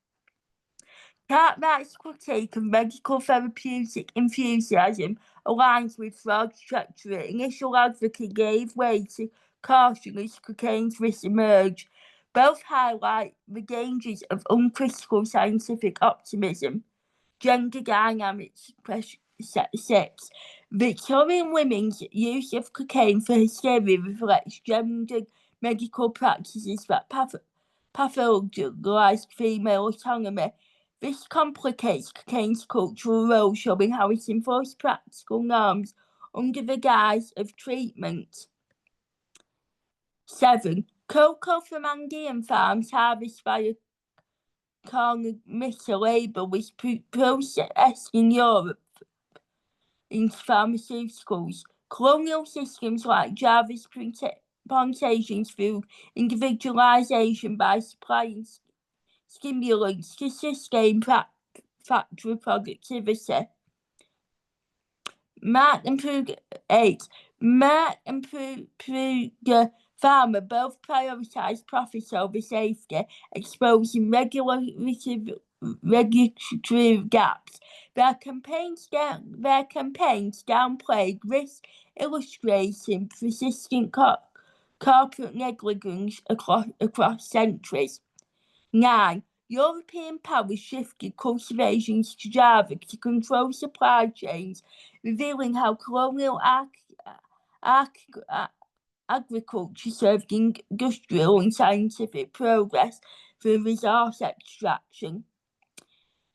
Cartwright's critique of medical therapeutic enthusiasm aligns with Freud's treachery. Initial advocate gave way to caution as cocaine's risks emerge. Both highlight the dangers of uncritical scientific optimism. Gender dynamics. 6. Victorian women's use of cocaine for hysteria reflects gendered medical practices that pathologise female autonomy. This complicates cocaine's cultural role, showing how it enforced practical norms under the guise of treatment. 7. Cocoa from Andean farms harvested by a carnivore labour was processed in Europe into pharmaceuticals. Colonial systems like Java's plantations fueled individualisation by supplying stimulants to sustain factory productivity. 8. Mark and Pruger Farmer both prioritised profits over safety, exposing regulatory gaps. Their campaigns downplayed risk, illustrating persistent corporate negligence across centuries. 9. European powers shifted cultivations to Java to control supply chains, revealing how colonial agriculture served industrial and scientific progress through resource extraction.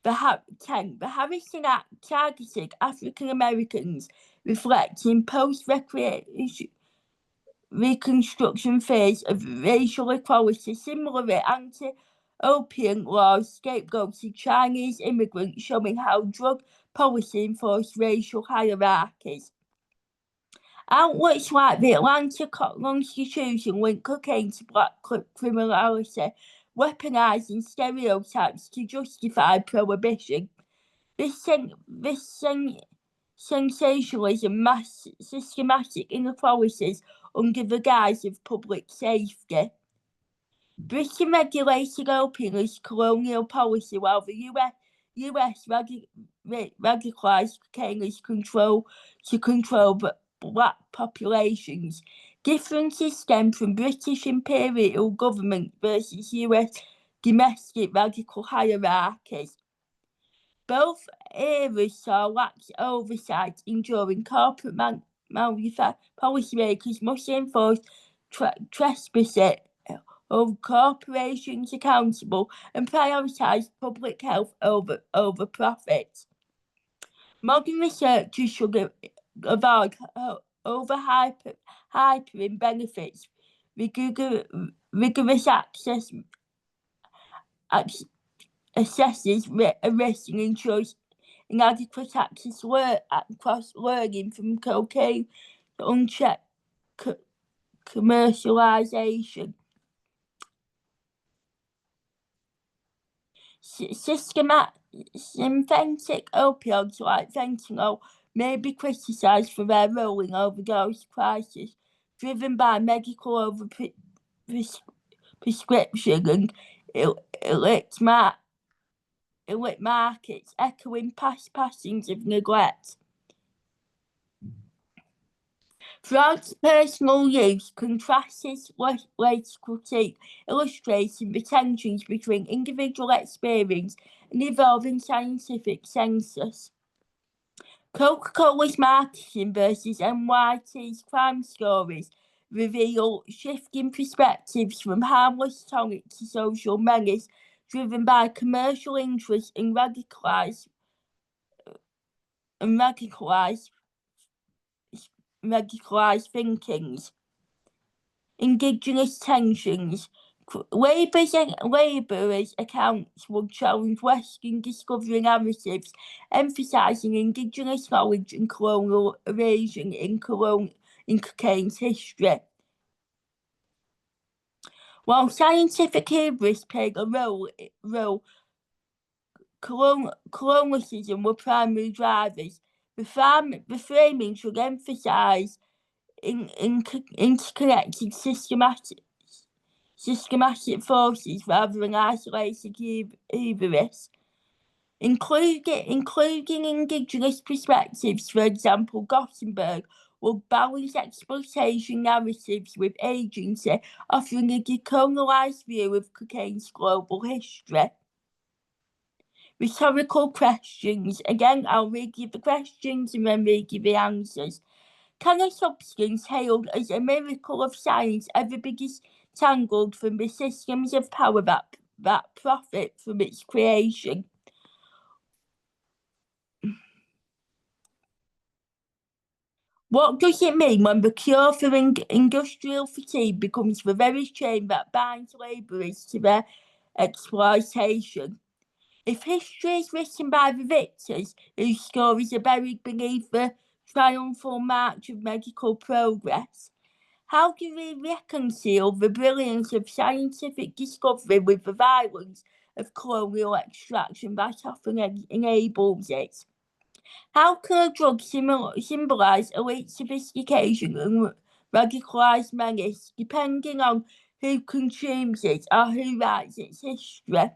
10. The Harrison Act targeted African Americans, reflecting post-Reconstruction phase of racial equality. Similarly, anti-opium laws scapegoated Chinese immigrants, showing how drug policy enforced racial hierarchies. Outlets like the Atlanta Constitution link cocaine to black criminality, weaponizing stereotypes to justify prohibition. This sensationalism masks systematic inequalities under the guise of public safety. Britain regulated opium as colonial policy, while the US radicalised cocaine as control black populations. Differences stem from British imperial government versus US domestic radical hierarchies. Both eras saw lax oversight, enduring corporate policymakers must enforce trespassing of corporations accountable and prioritise public health over profit. Modern researchers should avoid hypering benefits, rigorous access assesses risk and ensures inadequate access across learning from cocaine to unchecked commercialisation. Synthetic opioids like fentanyl may be criticised for their role in overdose crisis, driven by medical overprescription and illicit markets, echoing past patterns of neglect. Throughout personal use contrasts his latest critique, illustrating the tensions between individual experience and evolving scientific census. Coca-Cola's marketing versus NYT's crime stories reveal shifting perspectives from harmless tonic to social menace, driven by commercial interest in radicalised thinkings. Indigenous tensions. Labour's accounts would challenge Western discovery narratives, emphasising Indigenous knowledge and colonial evasion in cocaine's history. While scientific hubris played a role, colonialism were primary drivers. The framing should emphasise interconnected systematic forces rather than isolated hubris, including Indigenous perspectives. For example, Gothenburg would balance exploitation narratives with agency, offering a decolonialised view of cocaine's global history. Rhetorical questions. Again, I'll read you the questions and then read you the answers. Can a substance hailed as a miracle of science ever be disentangled from the systems of power that profit from its creation? What does it mean when the cure for industrial fatigue becomes the very chain that binds labourers to their exploitation? If history is written by the victors, whose stories are buried beneath the triumphal march of medical progress, how do we reconcile the brilliance of scientific discovery with the violence of colonial extraction that often enables it? How can a drug symbolise elite sophistication and radicalised menace, depending on who consumes it or who writes its history?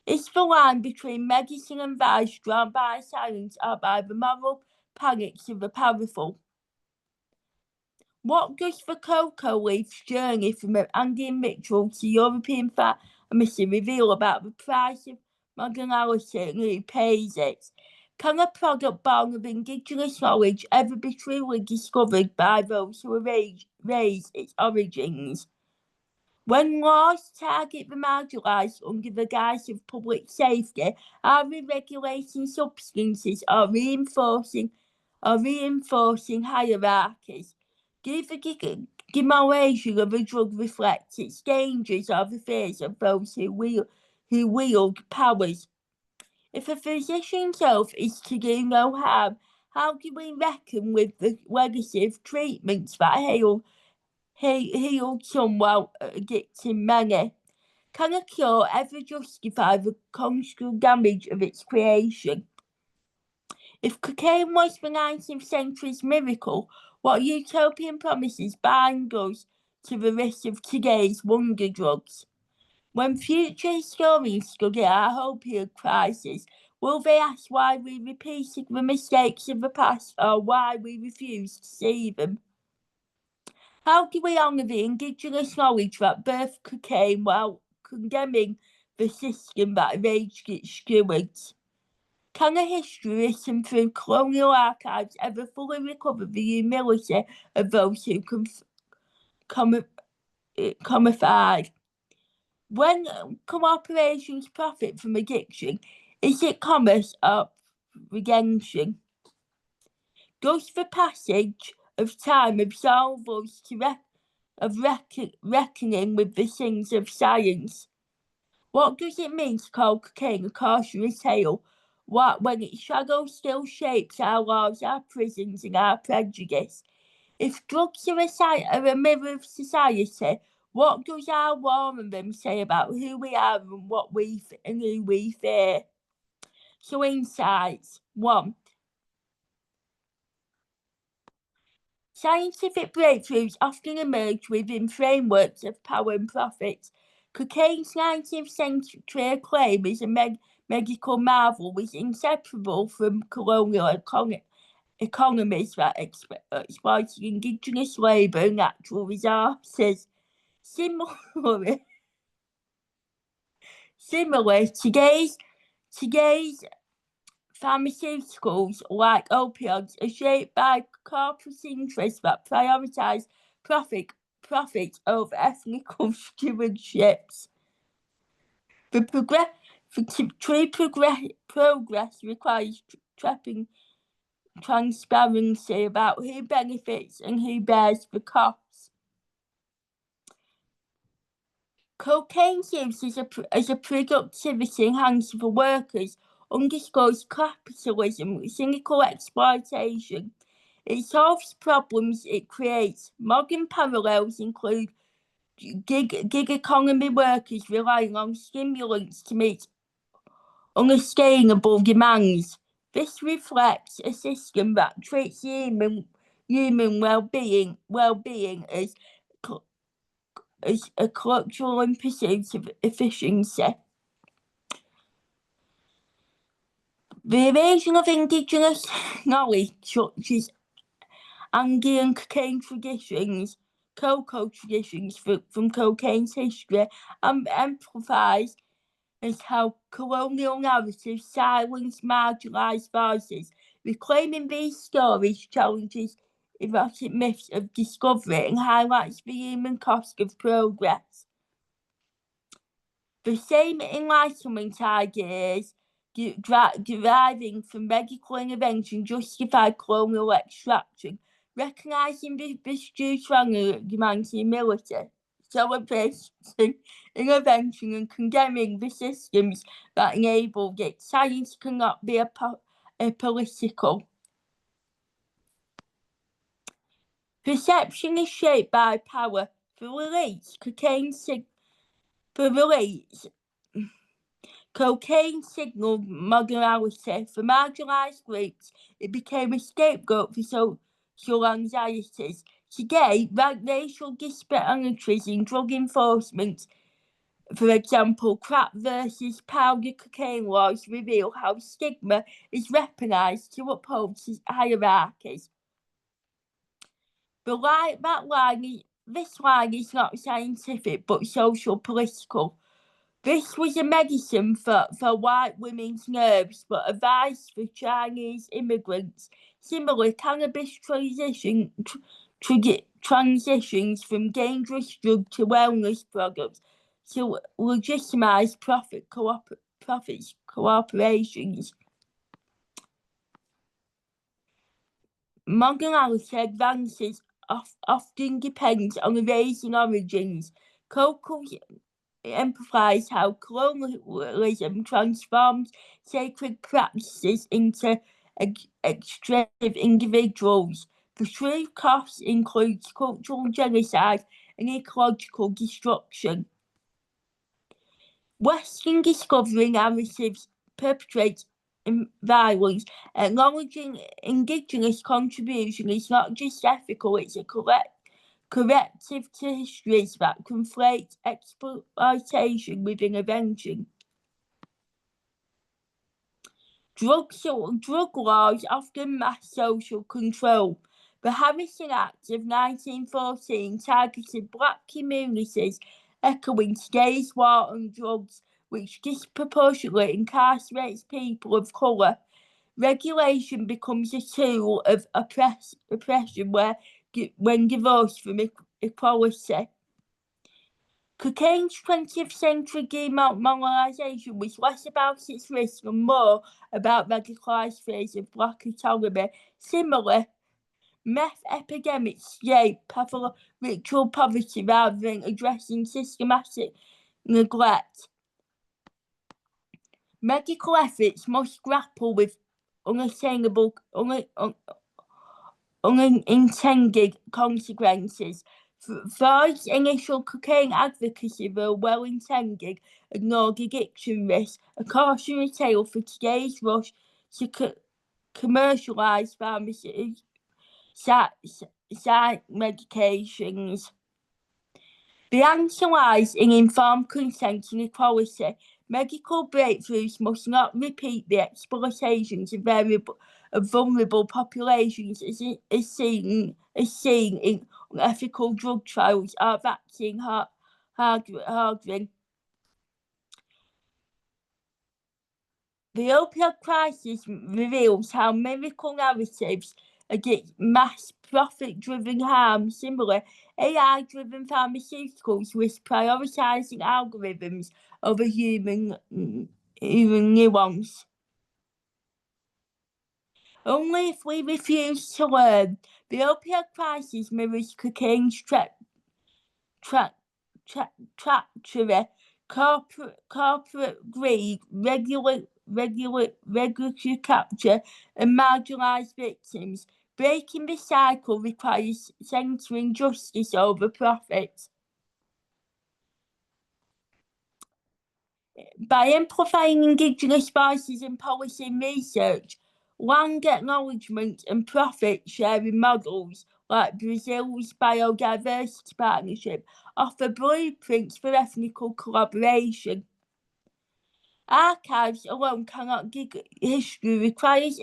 Is the line between medicine and vice drawn by science or by the moral panics of the powerful? What does the cocoa leaf's journey from an Andean ritual to European pharmacy reveal about the price of modernity and who pays it? Can a product born of Indigenous knowledge ever be truly discovered by those who raise its origins? When laws target the marginalised under the guise of public safety, are we regulating substances or reinforcing hierarchies? Do the demolition of a drug reflect its dangers or the fears of those who wield powers? If a physician's health is to do no harm, how do we reckon with the legacy of treatments that healed some while addicting many? Can a cure ever justify the constant damage of its creation? If cocaine was the 19th century's miracle, what utopian promises bind us to the risk of today's wonder drugs? When future historians study our opioid crisis, will they ask why we repeated the mistakes of the past or why we refuse to see them? How do we honour the Indigenous knowledge that birthed cocaine while condemning the system that raised its stewards? Can a history written through colonial archives ever fully recover the humility of those who commodified? When corporations profit from addiction, is it commerce or redemption? Does the passage of time absolve us of reckoning with the sins of science? What does it mean to call cocaine a cautionary tale when its shadow still shapes our laws, our prisons and our prejudice? If drugs are a mirror of society, what does our war on them say about who we are and who we fear? So insights. 1. Scientific breakthroughs often emerge within frameworks of power and profit. Cocaine's 19th century acclaim as a medical marvel was inseparable from colonial economies that exploited indigenous labour and natural resources. Similarly, today's pharmaceuticals, like opioids, are shaped by corporate interests that prioritise profit over ethical stewardships. True progress requires transparency about who benefits and who bears the costs. Cocaine's use as a productivity enhancer for workers underscores capitalism, cynical exploitation. It solves problems it creates. Modern parallels include gig economy workers relying on stimulants to meet unsustainable demands. This reflects a system that treats human well-being as a cultural in pursuit of efficiency. The evasion of indigenous knowledge, such as Andean cocaine traditions, cocoa traditions from cocaine's history, amplifies as how colonial narratives silence marginalised voices. Reclaiming these stories challenges erotic myths of discovery and highlights the human cost of progress. The same Enlightenment ideas deriving from medical intervention justify colonial extraction, recognising this Deuteronomy demands humility, celebrating intervention and condemning the systems that enabled it. Science cannot be apolitical. Perception is shaped by power. For elites, cocaine signalled modernity. For marginalised groups, it became a scapegoat for social anxieties. Today, racial disparities in drug enforcement, for example, crack versus powder cocaine laws, reveal how stigma is weaponised to uphold hierarchies. This line is not scientific but social political. This was a medicine for white women's nerves, but a vice for Chinese immigrants. Similarly, cannabis transitions from dangerous drug to wellness products to legitimise profits corporations. Modernity advances often depends on erasing origins. Cocoa emphasise how colonialism transforms sacred practices into extractive individuals. The true cost includes cultural genocide and ecological destruction. Western discovery narratives perpetrate violence. Acknowledging indigenous contribution is not just ethical, it's a corrective to histories that conflate exploitation with intervention. Drug laws often mask social control. The Harrison Act of 1914 targeted black communities, echoing today's war on drugs, which disproportionately incarcerates people of colour. Regulation becomes a tool of oppression when divorced from equality. Cocaine's 20th century demonisation was less about its risk and more about radicalised fears of black autonomy. Similarly, meth epidemics shape pathological poverty rather than addressing systematic neglect. Medical efforts must grapple with unintended consequences. Freud's initial cocaine advocacy, though well-intended, ignored addiction risk, a cautionary tale for today's rush to commercialise pharmacy medications. The answer lies in informed consent and equality. Medical breakthroughs must not repeat the exploitations of vulnerable populations as seen in unethical drug trials or vaccine harboring. The opioid crisis reveals how miracle narratives against mass profit-driven harm. Similarly, AI-driven pharmaceuticals risk prioritising algorithms over human nuance. Only if we refuse to learn. The opioid crisis mirrors cocaine's treachery, corporate greed, regulatory capture, and marginalised victims. Breaking the cycle requires centering justice over profit. By amplifying Indigenous voices in policy and research, land acknowledgement and profit-sharing models like Brazil's Biodiversity Partnership offer blueprints for ethnical collaboration. Archives alone cannot give history, requires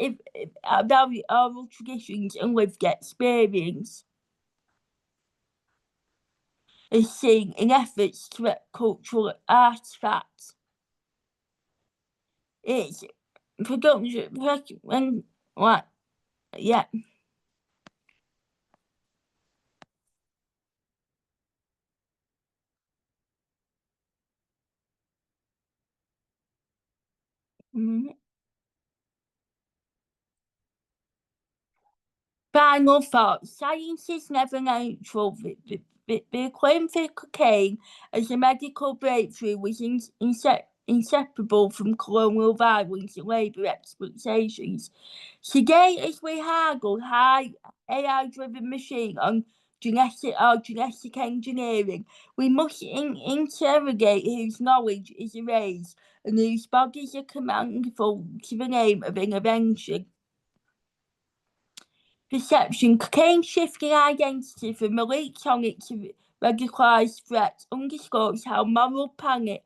value oral traditions and lived experience, as seen in efforts to collect cultural artefacts. It's production and what? Yeah. Final thought: science is never neutral. The acclaim for cocaine as a medical breakthrough was inseparable from colonial violence and labour exploitations. Today, as we haggle high AI-driven machine on genetic engineering, we must interrogate whose knowledge is erased and whose bodies are commandful to the name of intervention. Perception: cocaine shifting identity from elite tonic to radicalised threats underscores how moral panics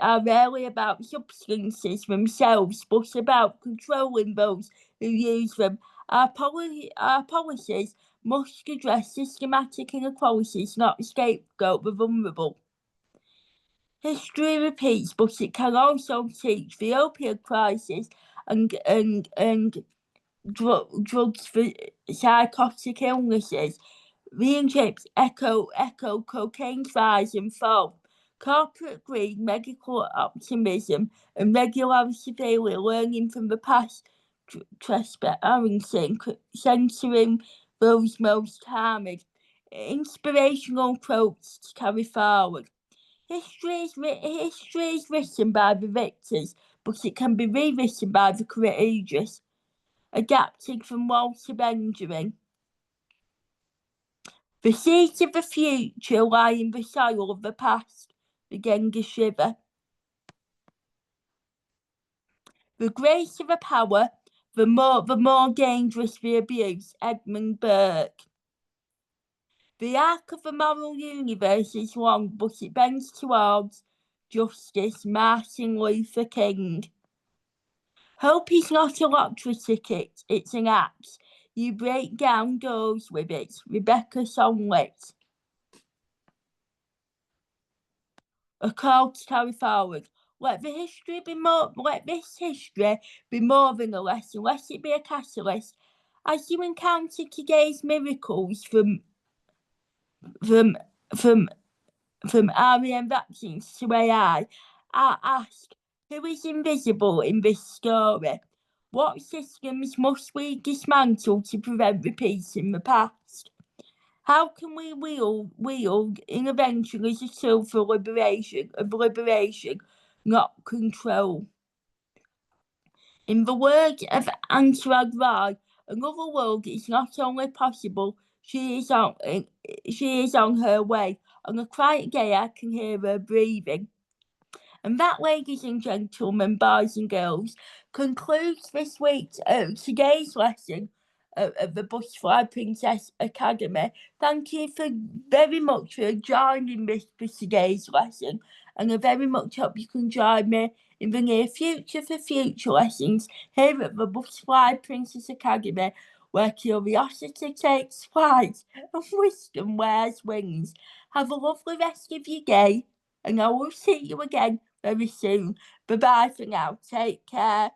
are rarely about substances themselves, but about controlling those who use them. Our policies must address systematic inequalities, not scapegoat the vulnerable. History repeats, but it can also teach. The opioid crisis and drugs for psychotic illnesses reinjects echo cocaine's rise and fall. Corporate greed, medical optimism, and regularity failure, learning from the past, transparency, censoring those most harmed. Inspirational quotes to carry forward. History is written by the victors, but it can be rewritten by the courageous. Adapted from Walter Benjamin. The seeds of the future lie in the soil of the past. The Genghis Shiver. The greater the power, the more dangerous the abuse. Edmund Burke. The arc of the moral universe is long, but it bends towards justice. Martin Luther King. Hope is not a lottery ticket, it's an axe. You break down doors with it. Rebecca Songlet. A call to carry forward. Let this history be more than a lesson. Let it be a catalyst. As you encounter today's miracles from RNA vaccines to AI, I ask, who is invisible in this story? What systems must we dismantle to prevent repeating the past? How can we wield intervention as a tool for liberation, not control? In the words of EraBy, another world is not only possible, she is on her way. On a quiet day, I can hear her breathing. And that, ladies and gentlemen, boys and girls, concludes today's lesson of the Butterfly Princess Academy. Thank you very much for joining me for today's lesson, and I very much hope you can join me in the near future for future lessons here at the Butterfly Princess Academy, where curiosity takes flight and wisdom wears wings. Have a lovely rest of your day, and I will see you again very soon. Bye bye for now. Take care.